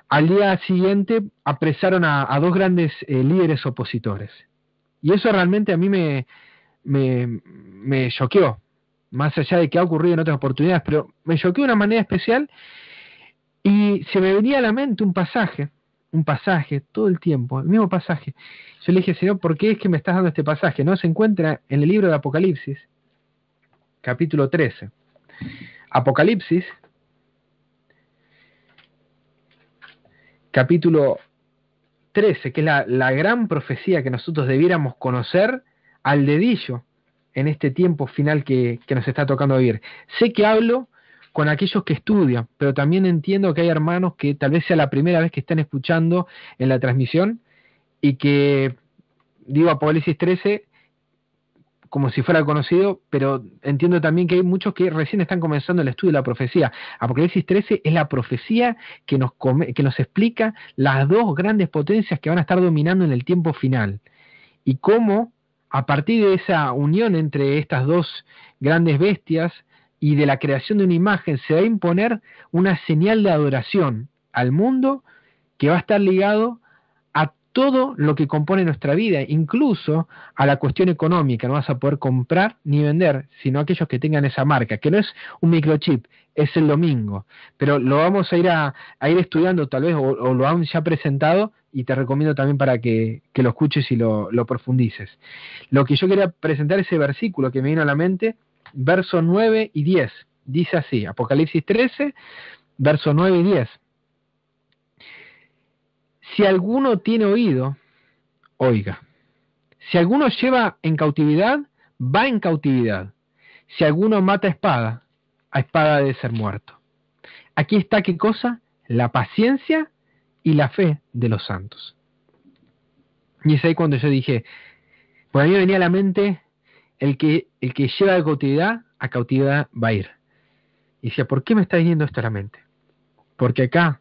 al día siguiente apresaron a 2 grandes líderes opositores. Y eso realmente a mí me choqueó, más allá de que ha ocurrido en otras oportunidades, pero me choqueó de una manera especial, y se me venía a la mente un pasaje todo el tiempo, el mismo pasaje. Yo le dije, Señor, ¿por qué es que me estás dando este pasaje? No se encuentra en el libro de Apocalipsis, capítulo 13. Apocalipsis, capítulo 13, que es la gran profecía que nosotros debiéramos conocer al dedillo en este tiempo final que nos está tocando vivir. Sé que hablo con aquellos que estudian, pero también entiendo que hay hermanos que tal vez sea la primera vez que están escuchando en la transmisión, y que, digo Apocalipsis 13, como si fuera conocido, pero entiendo también que hay muchos que recién están comenzando el estudio de la profecía. Apocalipsis 13 es la profecía que nos explica las dos grandes potencias que van a estar dominando en el tiempo final. Y cómo, a partir de esa unión entre estas dos grandes bestias y de la creación de una imagen, se va a imponer una señal de adoración al mundo que va a estar ligado a todo lo que compone nuestra vida, incluso a la cuestión económica. No vas a poder comprar ni vender, sino aquellos que tengan esa marca, que no es un microchip, es el domingo. Pero lo vamos a ir estudiando tal vez, o lo han ya presentado, y te recomiendo también para que lo escuches y lo profundices. Lo que yo quería presentar es ese versículo que me vino a la mente, versos 9 y 10. Dice así, Apocalipsis 13, versos 9 y 10. Si alguno tiene oído, oiga. Si alguno lleva en cautividad, va en cautividad. Si alguno mata a espada debe ser muerto. Aquí está, ¿qué cosa? La paciencia y la fe de los santos. Y es ahí cuando yo dije, por a mí me venía a la mente, el que lleva de cautividad, a cautividad va a ir. Y decía, ¿por qué me está viniendo esto a la mente? Porque acá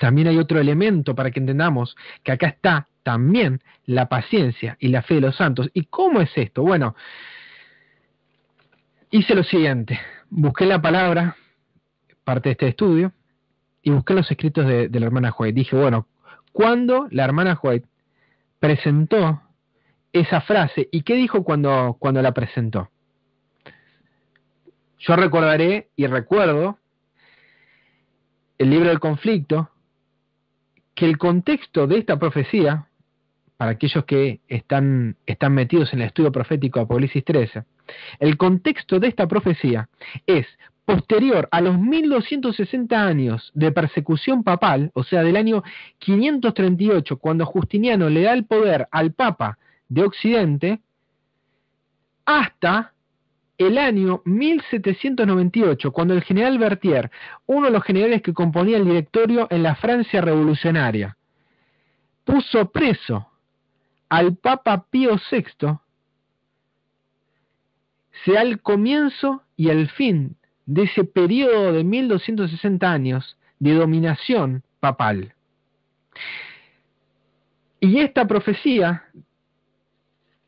también hay otro elemento para que entendamos que acá está también la paciencia y la fe de los santos. ¿Y cómo es esto? Bueno, hice lo siguiente. Busqué la palabra, parte de este estudio, y busqué los escritos de la hermana White. Dije, bueno, ¿cuándo la hermana White presentó esa frase? ¿Y qué dijo cuando la presentó? Yo recordaré y recuerdo el libro del conflicto, que el contexto de esta profecía, para aquellos que están metidos en el estudio profético de Apocalipsis 13, el contexto de esta profecía es posterior a los 1260 años de persecución papal, o sea, del año 538, cuando Justiniano le da el poder al Papa de Occidente, hasta el año 1798, cuando el general Berthier, uno de los generales que componía el directorio en la Francia revolucionaria, puso preso al Papa Pío VI, sea el comienzo y el fin de ese periodo de 1260 años de dominación papal. Y esta profecía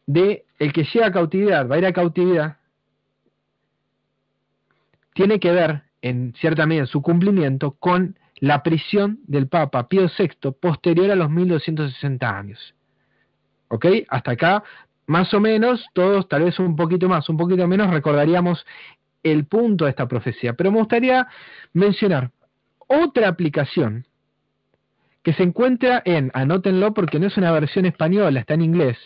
de el que llega a cautividad, va a ir a cautividad, tiene que ver, en cierta medida, en su cumplimiento con la prisión del Papa Pío VI posterior a los 1260 años. ¿Ok? Hasta acá, más o menos, todos, tal vez un poquito más, un poquito menos, recordaríamos el punto de esta profecía. Pero me gustaría mencionar otra aplicación que se encuentra anótenlo porque no es una versión española, está en inglés.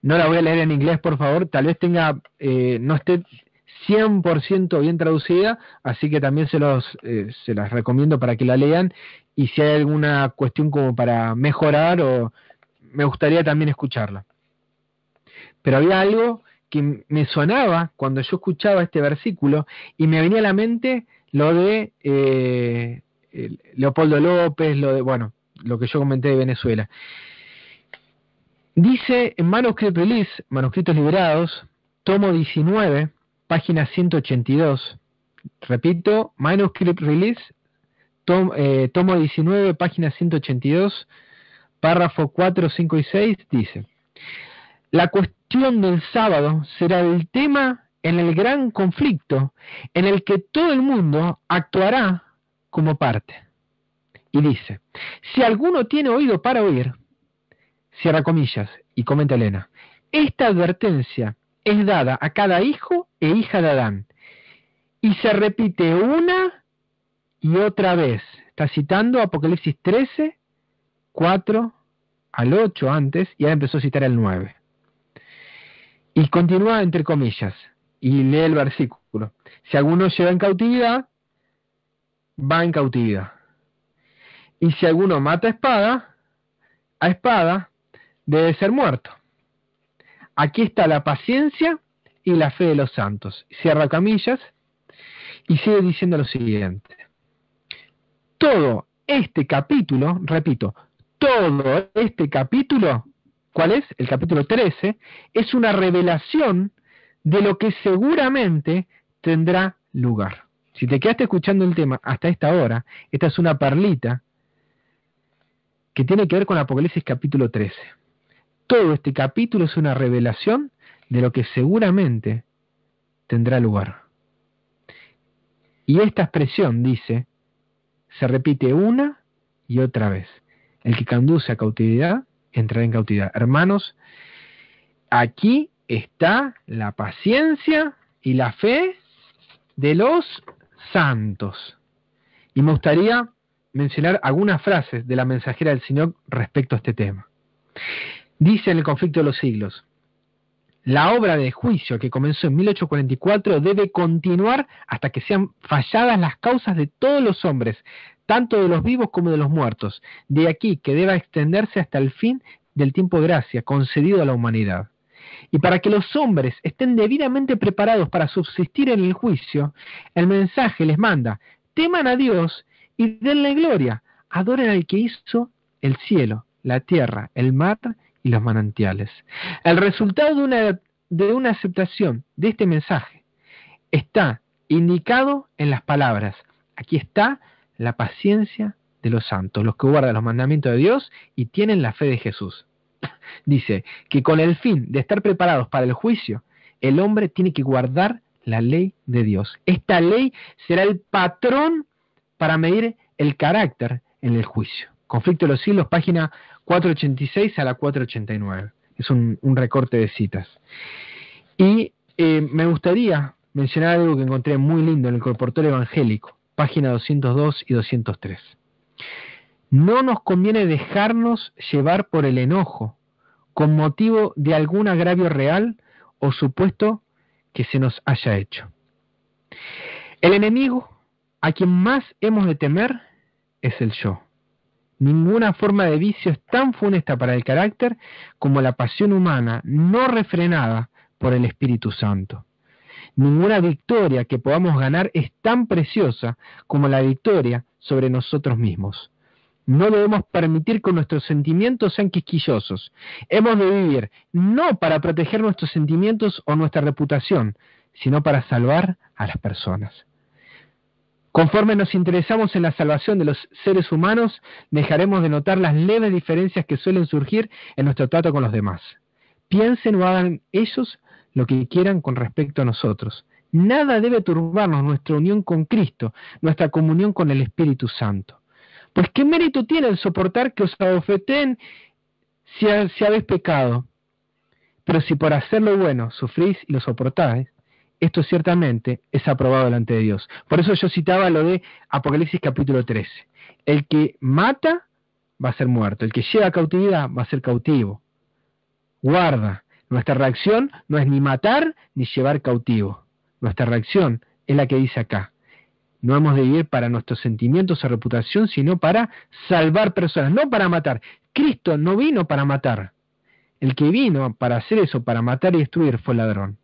No la voy a leer en inglés, por favor, tal vez tenga, no esté 100% bien traducida, así que también se las recomiendo para que la lean, y si hay alguna cuestión como para mejorar, o me gustaría también escucharla. Pero había algo que me sonaba cuando yo escuchaba este versículo, y me venía a la mente lo de Leopoldo López, lo que yo comenté de Venezuela. Dice en Manuscript Release, Manuscritos Liberados, tomo 19, página 182. Repito, Manuscript Release, tomo 19, página 182, párrafo 4, 5 y 6, dice: la cuestión del sábado será el tema en el gran conflicto en el que todo el mundo actuará como parte. Y dice, si alguno tiene oído para oír, cierra comillas, y comenta Elena, esta advertencia es dada a cada hijo e hija de Adán, y se repite una y otra vez. Está citando Apocalipsis 13, 4 al 8 antes, y ahora empezó a citar el 9. Y continúa entre comillas, y lee el versículo. Si alguno lleva en cautividad, va en cautividad. Y si alguno mata a espada, debe ser muerto. Aquí está la paciencia y la fe de los santos. Cierra comillas y sigue diciendo lo siguiente. Todo este capítulo, repito, todo este capítulo ¿Cuál es? El capítulo 13 es una revelación de lo que seguramente tendrá lugar. Si te quedaste escuchando el tema hasta esta hora, esta es una perlita que tiene que ver con Apocalipsis capítulo 13. Todo este capítulo es una revelación de lo que seguramente tendrá lugar. Y esta expresión dice, se repite una y otra vez. El que conduce a cautividad, entrará en cautividad. Hermanos, aquí está la paciencia y la fe de los santos. Y me gustaría mencionar algunas frases de la mensajera del Señor respecto a este tema. Dice en el conflicto de los siglos, la obra de juicio que comenzó en 1844 debe continuar hasta que sean falladas las causas de todos los hombres, tanto de los vivos como de los muertos. De aquí que deba extenderse hasta el fin del tiempo de gracia concedido a la humanidad. Y para que los hombres estén debidamente preparados para subsistir en el juicio, el mensaje les manda, teman a Dios y denle gloria, adoren al que hizo el cielo, la tierra, el mar y los manantiales. El resultado de una aceptación de este mensaje está indicado en las palabras. Aquí está la paciencia de los santos, los que guardan los mandamientos de Dios y tienen la fe de Jesús. Dice que con el fin de estar preparados para el juicio, el hombre tiene que guardar la ley de Dios. Esta ley será el patrón para medir el carácter en el juicio. Conflicto de los siglos, página 486 a la 489. Es un recorte de citas. Y me gustaría mencionar algo que encontré muy lindo en el Colportorio Evangélico, página 202 y 203. No nos conviene dejarnos llevar por el enojo con motivo de algún agravio real o supuesto que se nos haya hecho. El enemigo a quien más hemos de temer es el yo. Ninguna forma de vicio es tan funesta para el carácter como la pasión humana no refrenada por el Espíritu Santo. Ninguna victoria que podamos ganar es tan preciosa como la victoria sobre nosotros mismos. No debemos permitir que nuestros sentimientos sean quisquillosos. Hemos de vivir no para proteger nuestros sentimientos o nuestra reputación, sino para salvar a las personas. Conforme nos interesamos en la salvación de los seres humanos, dejaremos de notar las leves diferencias que suelen surgir en nuestro trato con los demás. Piensen o hagan ellos lo que quieran con respecto a nosotros. Nada debe turbarnos nuestra unión con Cristo, nuestra comunión con el Espíritu Santo. Pues ¿qué mérito tiene el soportar que os abofeteen si habéis pecado? Pero si por hacer lo bueno sufrís y lo soportáis, esto ciertamente es aprobado delante de Dios. Por eso yo citaba lo de Apocalipsis capítulo 13. El que mata va a ser muerto, el que lleva a cautividad va a ser cautivo. Guarda, nuestra reacción no es ni matar ni llevar cautivo. Nuestra reacción es la que dice acá. No hemos de vivir para nuestros sentimientos o reputación, sino para salvar personas, no para matar. Cristo no vino para matar. El que vino para hacer eso, para matar y destruir, fue ladrón.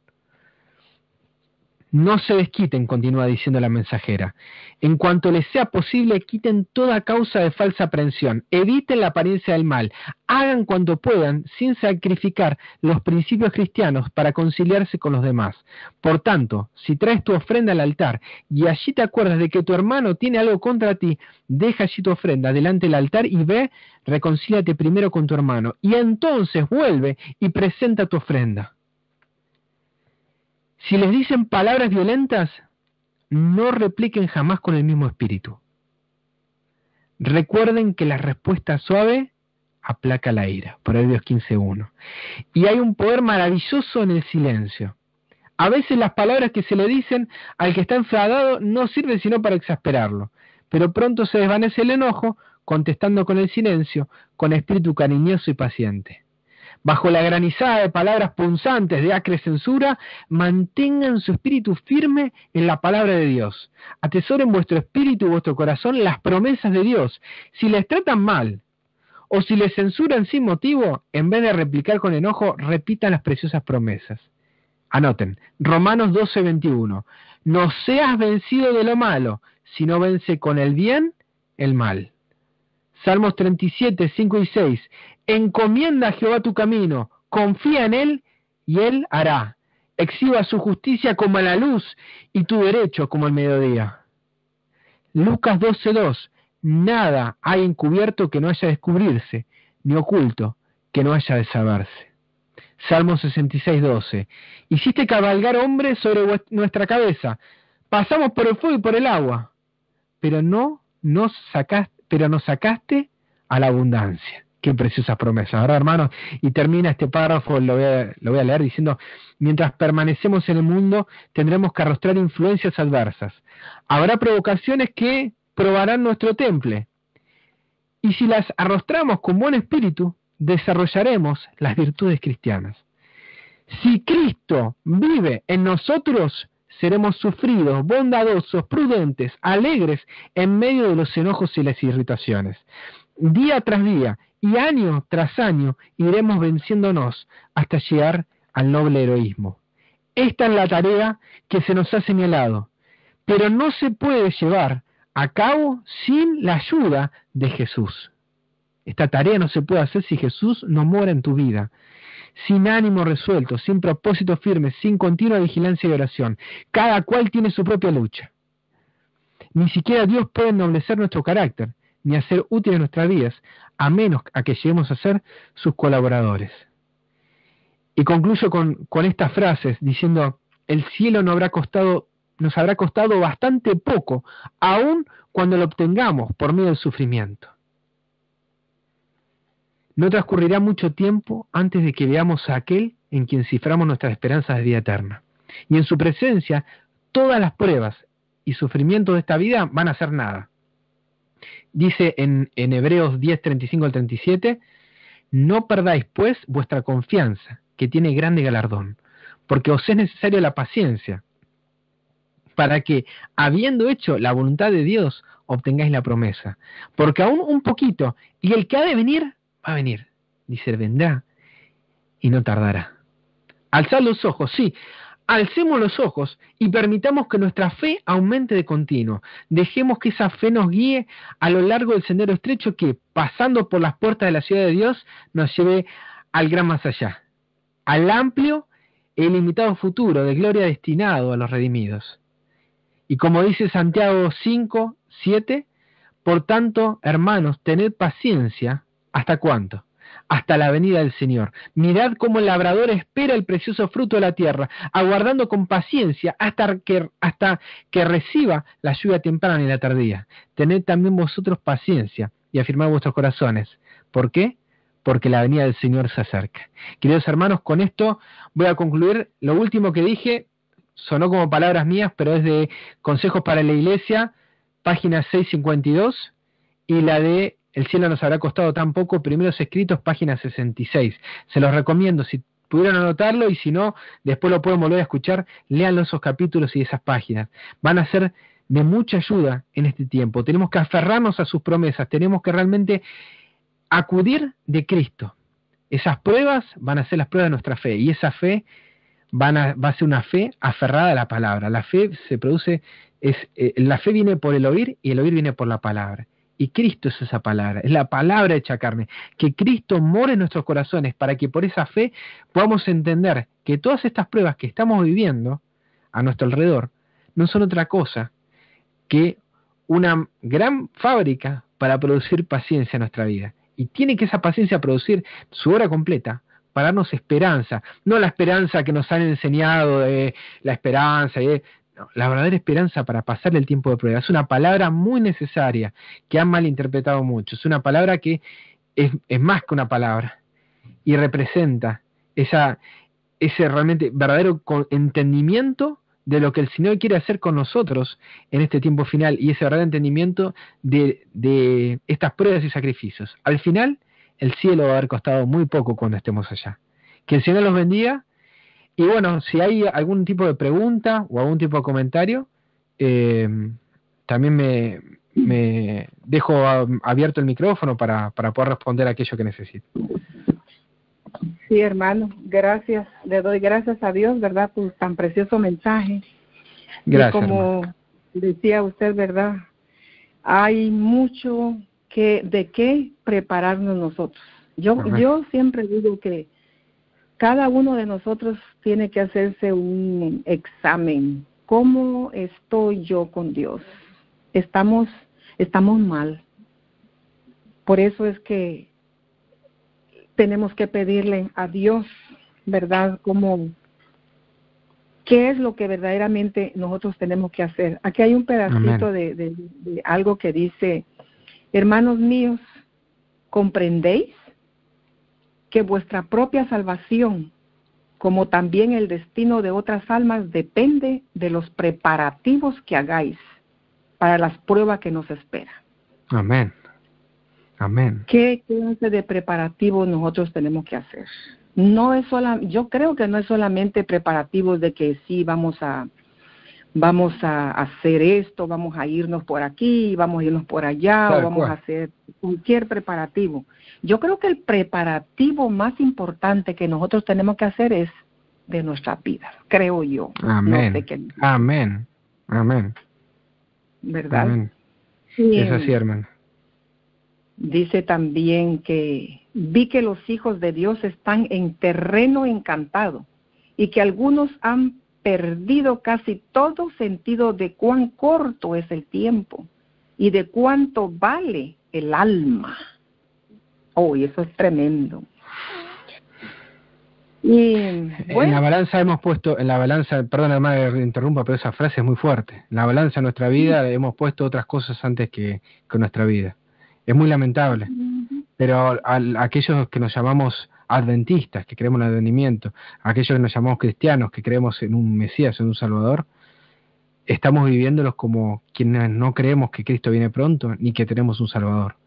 No se desquiten, continúa diciendo la mensajera. En cuanto les sea posible, quiten toda causa de falsa aprehensión. Eviten la apariencia del mal. Hagan cuanto puedan, sin sacrificar los principios cristianos para conciliarse con los demás. Por tanto, si traes tu ofrenda al altar y allí te acuerdas de que tu hermano tiene algo contra ti, deja allí tu ofrenda delante del altar y ve, reconcíliate primero con tu hermano. Y entonces vuelve y presenta tu ofrenda. Si les dicen palabras violentas, no repliquen jamás con el mismo espíritu. Recuerden que la respuesta suave aplaca la ira. Proverbios 15:1. Y hay un poder maravilloso en el silencio. A veces las palabras que se le dicen al que está enfadado no sirven sino para exasperarlo, pero pronto se desvanece el enojo contestando con el silencio, con espíritu cariñoso y paciente. Bajo la granizada de palabras punzantes de acre censura, mantengan su espíritu firme en la palabra de Dios. Atesoren vuestro espíritu y vuestro corazón las promesas de Dios. Si les tratan mal o si les censuran sin motivo, en vez de replicar con enojo, repitan las preciosas promesas. Anoten, Romanos 12:21. No seas vencido de lo malo, sino vence con el bien el mal. Salmos 37, 5 y 6. Encomienda a Jehová tu camino, confía en Él y Él hará. Exhiba su justicia como la luz y tu derecho como el mediodía. Lucas 12:2. Nada hay encubierto que no haya de descubrirse, ni oculto que no haya de saberse. Salmo 66:12. Hiciste cabalgar hombres sobre nuestra cabeza. Pasamos por el fuego y por el agua, pero nos sacaste a la abundancia. Qué preciosas promesas, ¿verdad, hermanos? Y termina este párrafo, lo voy a leer diciendo: mientras permanecemos en el mundo, tendremos que arrostrar influencias adversas. Habrá provocaciones que probarán nuestro temple. Y si las arrostramos con buen espíritu, desarrollaremos las virtudes cristianas. Si Cristo vive en nosotros, seremos sufridos, bondadosos, prudentes, alegres en medio de los enojos y las irritaciones. Día tras día y año tras año iremos venciéndonos hasta llegar al noble heroísmo. Esta es la tarea que se nos ha señalado, pero no se puede llevar a cabo sin la ayuda de Jesús. Esta tarea no se puede hacer si Jesús no mora en tu vida. Sin ánimo resuelto, sin propósito firme, sin continua vigilancia y oración. Cada cual tiene su propia lucha. Ni siquiera Dios puede ennoblecer nuestro carácter, ni hacer útiles nuestras vidas, a menos a que lleguemos a ser sus colaboradores. Y concluyo con estas frases diciendo: el cielo nos habrá costado bastante poco, aun cuando lo obtengamos por medio del sufrimiento. No transcurrirá mucho tiempo antes de que veamos a aquel en quien ciframos nuestras esperanzas de vida eterna. Y en su presencia, todas las pruebas y sufrimientos de esta vida van a ser nada. Dice en Hebreos 10, 35 al 37, no perdáis pues vuestra confianza, que tiene grande galardón, porque os es necesaria la paciencia, para que, habiendo hecho la voluntad de Dios, obtengáis la promesa. Porque aún un poquito, y el que ha de venir, va a venir. Dice, vendrá, y no tardará. Alzad los ojos, sí, alcemos los ojos, y permitamos que nuestra fe aumente de continuo. Dejemos que esa fe nos guíe a lo largo del sendero estrecho que, pasando por las puertas de la ciudad de Dios, nos lleve al gran más allá, al amplio e ilimitado futuro de gloria destinado a los redimidos. Y como dice Santiago 5, 7, por tanto, hermanos, tened paciencia. ¿Hasta cuánto? Hasta la venida del Señor. Mirad cómo el labrador espera el precioso fruto de la tierra, aguardando con paciencia hasta que reciba la lluvia temprana y la tardía. Tened también vosotros paciencia y afirmad vuestros corazones. ¿Por qué? Porque la venida del Señor se acerca. Queridos hermanos, con esto voy a concluir. Lo último que dije sonó como palabras mías, pero es de Consejos para la Iglesia, página 652, y la de El cielo nos habrá costado tan poco, primeros escritos, página 66. Se los recomiendo, si pudieron anotarlo, y si no, después lo pueden volver a escuchar, léanlo esos capítulos y esas páginas. Van a ser de mucha ayuda en este tiempo. Tenemos que aferrarnos a sus promesas, tenemos que realmente acudir de Cristo. Esas pruebas van a ser las pruebas de nuestra fe, y esa fe va a ser una fe aferrada a la palabra. La fe se produce, la fe viene por el oír, y el oír viene por la palabra. Y Cristo es esa palabra, es la palabra hecha carne. Que Cristo more en nuestros corazones para que por esa fe podamos entender que todas estas pruebas que estamos viviendo a nuestro alrededor no son otra cosa que una gran fábrica para producir paciencia en nuestra vida. Y tiene que esa paciencia producir su obra completa para darnos esperanza, no la esperanza que nos han enseñado de la esperanza, no, la verdadera esperanza para pasar el tiempo de prueba. Es una palabra muy necesaria que han malinterpretado mucho. Es una palabra que es más que una palabra y representa ese realmente verdadero entendimiento de lo que el Señor quiere hacer con nosotros en este tiempo final, y ese verdadero entendimiento de estas pruebas y sacrificios. Al final, el cielo va a haber costado muy poco cuando estemos allá. Que el Señor los bendiga. Y bueno, si hay algún tipo de pregunta o algún tipo de comentario, también me dejo abierto el micrófono para poder responder aquello que necesite. Sí, hermano, gracias. Le doy gracias a Dios, ¿verdad?, por tan precioso mensaje. Gracias. Y como hermano. decía usted, ¿verdad?, hay mucho de qué prepararnos nosotros. Yo siempre digo que cada uno de nosotros tiene que hacerse un examen. ¿Cómo estoy yo con Dios? Estamos mal. Por eso es que tenemos que pedirle a Dios, ¿verdad? ¿Qué es lo que verdaderamente nosotros tenemos que hacer? Aquí hay un pedacito de algo que dice: hermanos míos, ¿comprendéis que vuestra propia salvación, como también el destino de otras almas, depende de los preparativos que hagáis para las pruebas que nos esperan? Amén. Amén. ¿Qué clase de preparativos nosotros tenemos que hacer? Yo creo que no es solamente preparativos de que sí vamos a hacer esto, vamos a irnos por aquí, vamos a irnos por allá, o vamos a hacer cualquier preparativo. Yo creo que el preparativo más importante que nosotros tenemos que hacer es de nuestra vida, creo yo. Amén. No sé qué. Amén. Amén. ¿Verdad? Amén. Sí. Es así, hermano. Dice también que vi que los hijos de Dios están en terreno encantado y que algunos han perdido casi todo sentido de cuán corto es el tiempo y de cuánto vale el alma. Oh, y eso es tremendo. Y bueno, en la balanza hemos puesto, perdón hermano que interrumpa, pero esa frase es muy fuerte. En la balanza de nuestra vida hemos puesto otras cosas antes que nuestra vida. Es muy lamentable, pero aquellos que nos llamamos adventistas, que creemos en el advenimiento, aquellos que nos llamamos cristianos, que creemos en un Mesías, en un Salvador, estamos viviéndolos como quienes no creemos que Cristo viene pronto, ni que tenemos un Salvador.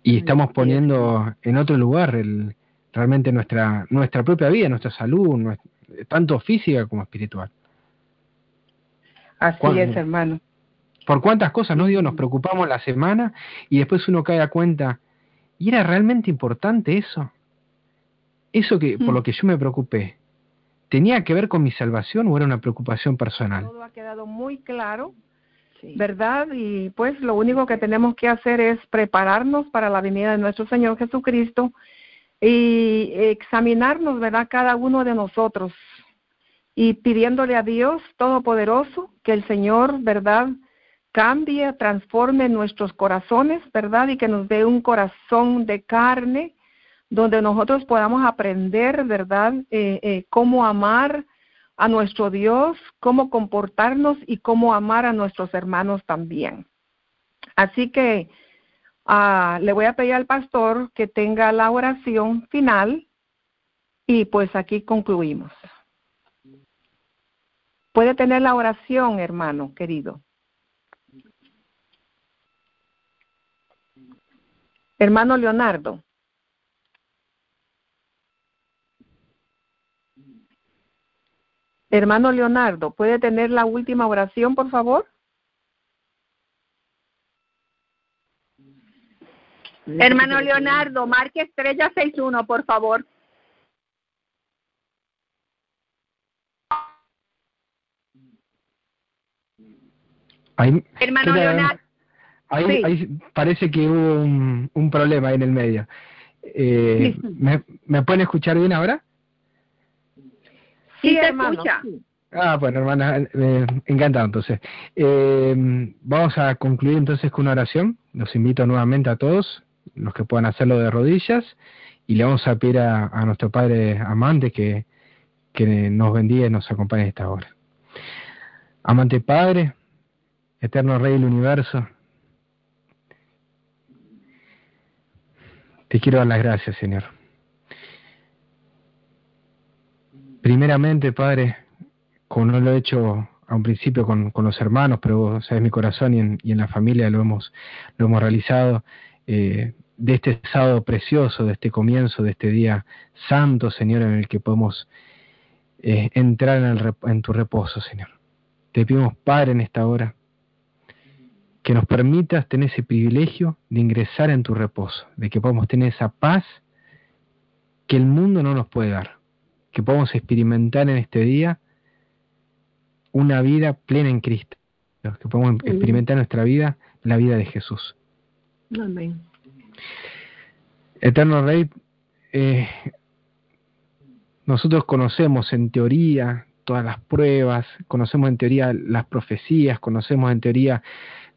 Y estamos poniendo en otro lugar realmente nuestra propia vida, nuestra salud, tanto física como espiritual. Así es, hermano. Por cuántas cosas, ¿no? Digo, nos preocupamos la semana y después uno cae a cuenta, ¿y era realmente importante eso? Eso que por lo que yo me preocupé, ¿tenía que ver con mi salvación o era una preocupación personal? Todo ha quedado muy claro, ¿verdad? Y pues lo único que tenemos que hacer es prepararnos para la venida de nuestro Señor Jesucristo y examinarnos, ¿verdad? Cada uno de nosotros y pidiéndole a Dios Todopoderoso que el Señor, ¿verdad?, cambie, transforme nuestros corazones, ¿verdad? Y que nos dé un corazón de carne donde nosotros podamos aprender, ¿verdad?, cómo amar a nuestro Dios, cómo comportarnos y cómo amar a nuestros hermanos también. Así que le voy a pedir al pastor que tenga la oración final y pues aquí concluimos. Puede tener la oración, hermano querido. Hermano Leonardo. Hermano Leonardo, ¿puede tener la última oración, por favor? Hermano Leonardo, marque estrella 61, por favor. Hermano Leonardo. Ahí parece que hubo un problema ahí en el medio. ¿Me pueden escuchar bien ahora? Sí, se hermano, escucha. Sí. Bueno, hermana, encantado entonces. Vamos a concluir entonces con una oración. Los invito nuevamente a todos, los que puedan hacerlo de rodillas, y le vamos a pedir a nuestro Padre amante que nos bendiga y nos acompañe en esta hora. Amante Padre, eterno Rey del Universo, te quiero dar las gracias, Señor. Primeramente, Padre, como no lo he hecho a un principio con los hermanos, pero vos sabes mi corazón y en la familia lo hemos realizado, de este sábado precioso, de este comienzo, de este día santo, Señor, en el que podemos entrar en tu reposo, Señor. Te pedimos, Padre, en esta hora, que nos permitas tener ese privilegio de ingresar en tu reposo, de que podamos tener esa paz que el mundo no nos puede dar, que podamos experimentar en este día una vida plena en Cristo, que podamos experimentar en nuestra vida la vida de Jesús. Amén. Eterno Rey, nosotros conocemos en teoría todas las pruebas, conocemos en teoría las profecías, conocemos en teoría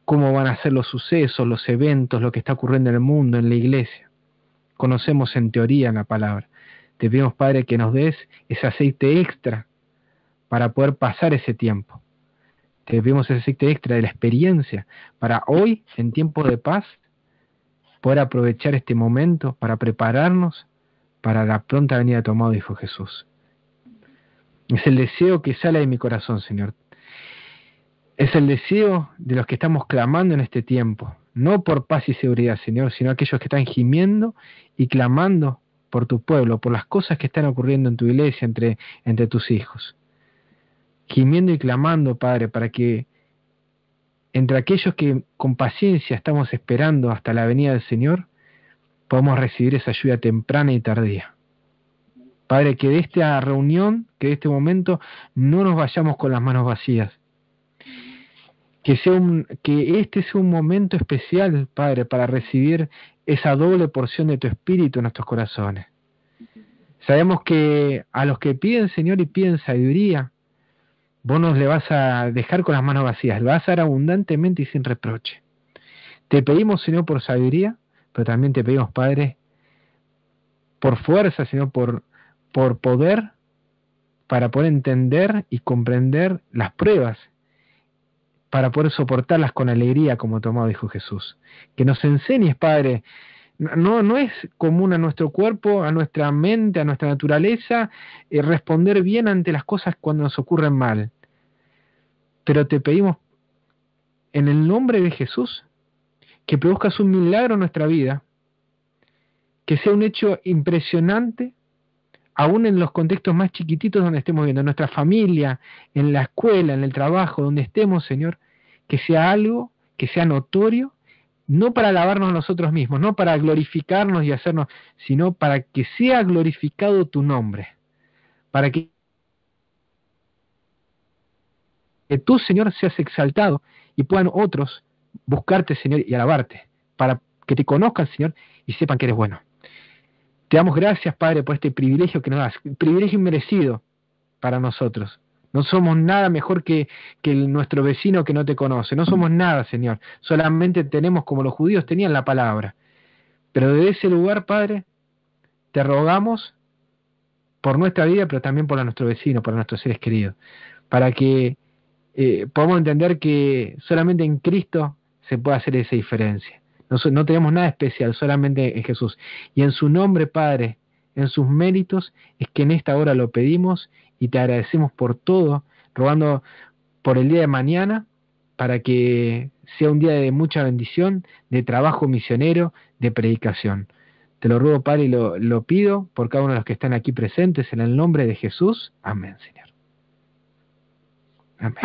cómo van a ser los sucesos, los eventos, lo que está ocurriendo en el mundo, en la iglesia. Conocemos en teoría la palabra. Te pedimos, Padre, que nos des ese aceite extra para poder pasar ese tiempo. Te pedimos ese aceite extra de la experiencia para hoy, en tiempo de paz, poder aprovechar este momento para prepararnos para la pronta venida de tu amado Hijo Jesús. Es el deseo que sale de mi corazón, Señor. Es el deseo de los que estamos clamando en este tiempo, no por paz y seguridad, Señor, sino aquellos que están gimiendo y clamando por tu pueblo, por las cosas que están ocurriendo en tu iglesia, entre tus hijos. Gimiendo y clamando, Padre, para que entre aquellos que con paciencia estamos esperando hasta la venida del Señor, podamos recibir esa ayuda temprana y tardía. Padre, que de esta reunión, que de este momento, no nos vayamos con las manos vacías. Que este sea un momento especial, Padre, para recibir esa doble porción de tu Espíritu en nuestros corazones. Sabemos que a los que piden, Señor, y piden sabiduría, vos nos le vas a dejar con las manos vacías, le vas a dar abundantemente y sin reproche. Te pedimos, Señor, por sabiduría, pero también te pedimos, Padre, por fuerza, Señor, por poder, para poder entender y comprender las pruebas, para poder soportarlas con alegría, como tu amado Hijo Jesús. Que nos enseñes, Padre, no es común a nuestro cuerpo, a nuestra mente, a nuestra naturaleza, responder bien ante las cosas cuando nos ocurren mal. Pero te pedimos, en el nombre de Jesús, que produzcas un milagro en nuestra vida, que sea un hecho impresionante, aún en los contextos más chiquititos donde estemos viendo, en nuestra familia, en la escuela, en el trabajo, donde estemos, Señor, que sea algo, que sea notorio, no para alabarnos a nosotros mismos, no para glorificarnos y hacernos, sino para que sea glorificado tu nombre, para que tú, Señor, seas exaltado y puedan otros buscarte, Señor, y alabarte, para que te conozcan, Señor, y sepan que eres bueno. Te damos gracias, Padre, por este privilegio que nos das, un privilegio inmerecido para nosotros. No somos nada mejor que nuestro vecino que no te conoce, no somos nada, Señor, solamente tenemos, como los judíos tenían, la palabra. Pero desde ese lugar, Padre, te rogamos por nuestra vida, pero también por nuestro vecino, por nuestros seres queridos, para que podamos entender que solamente en Cristo se puede hacer esa diferencia. No tenemos nada especial, solamente en Jesús. Y en su nombre, Padre, en sus méritos, es que en esta hora lo pedimos y te agradecemos por todo, rogando por el día de mañana, para que sea un día de mucha bendición, de trabajo misionero, de predicación. Te lo ruego, Padre, y lo pido por cada uno de los que están aquí presentes, en el nombre de Jesús. Amén, Señor. Amén.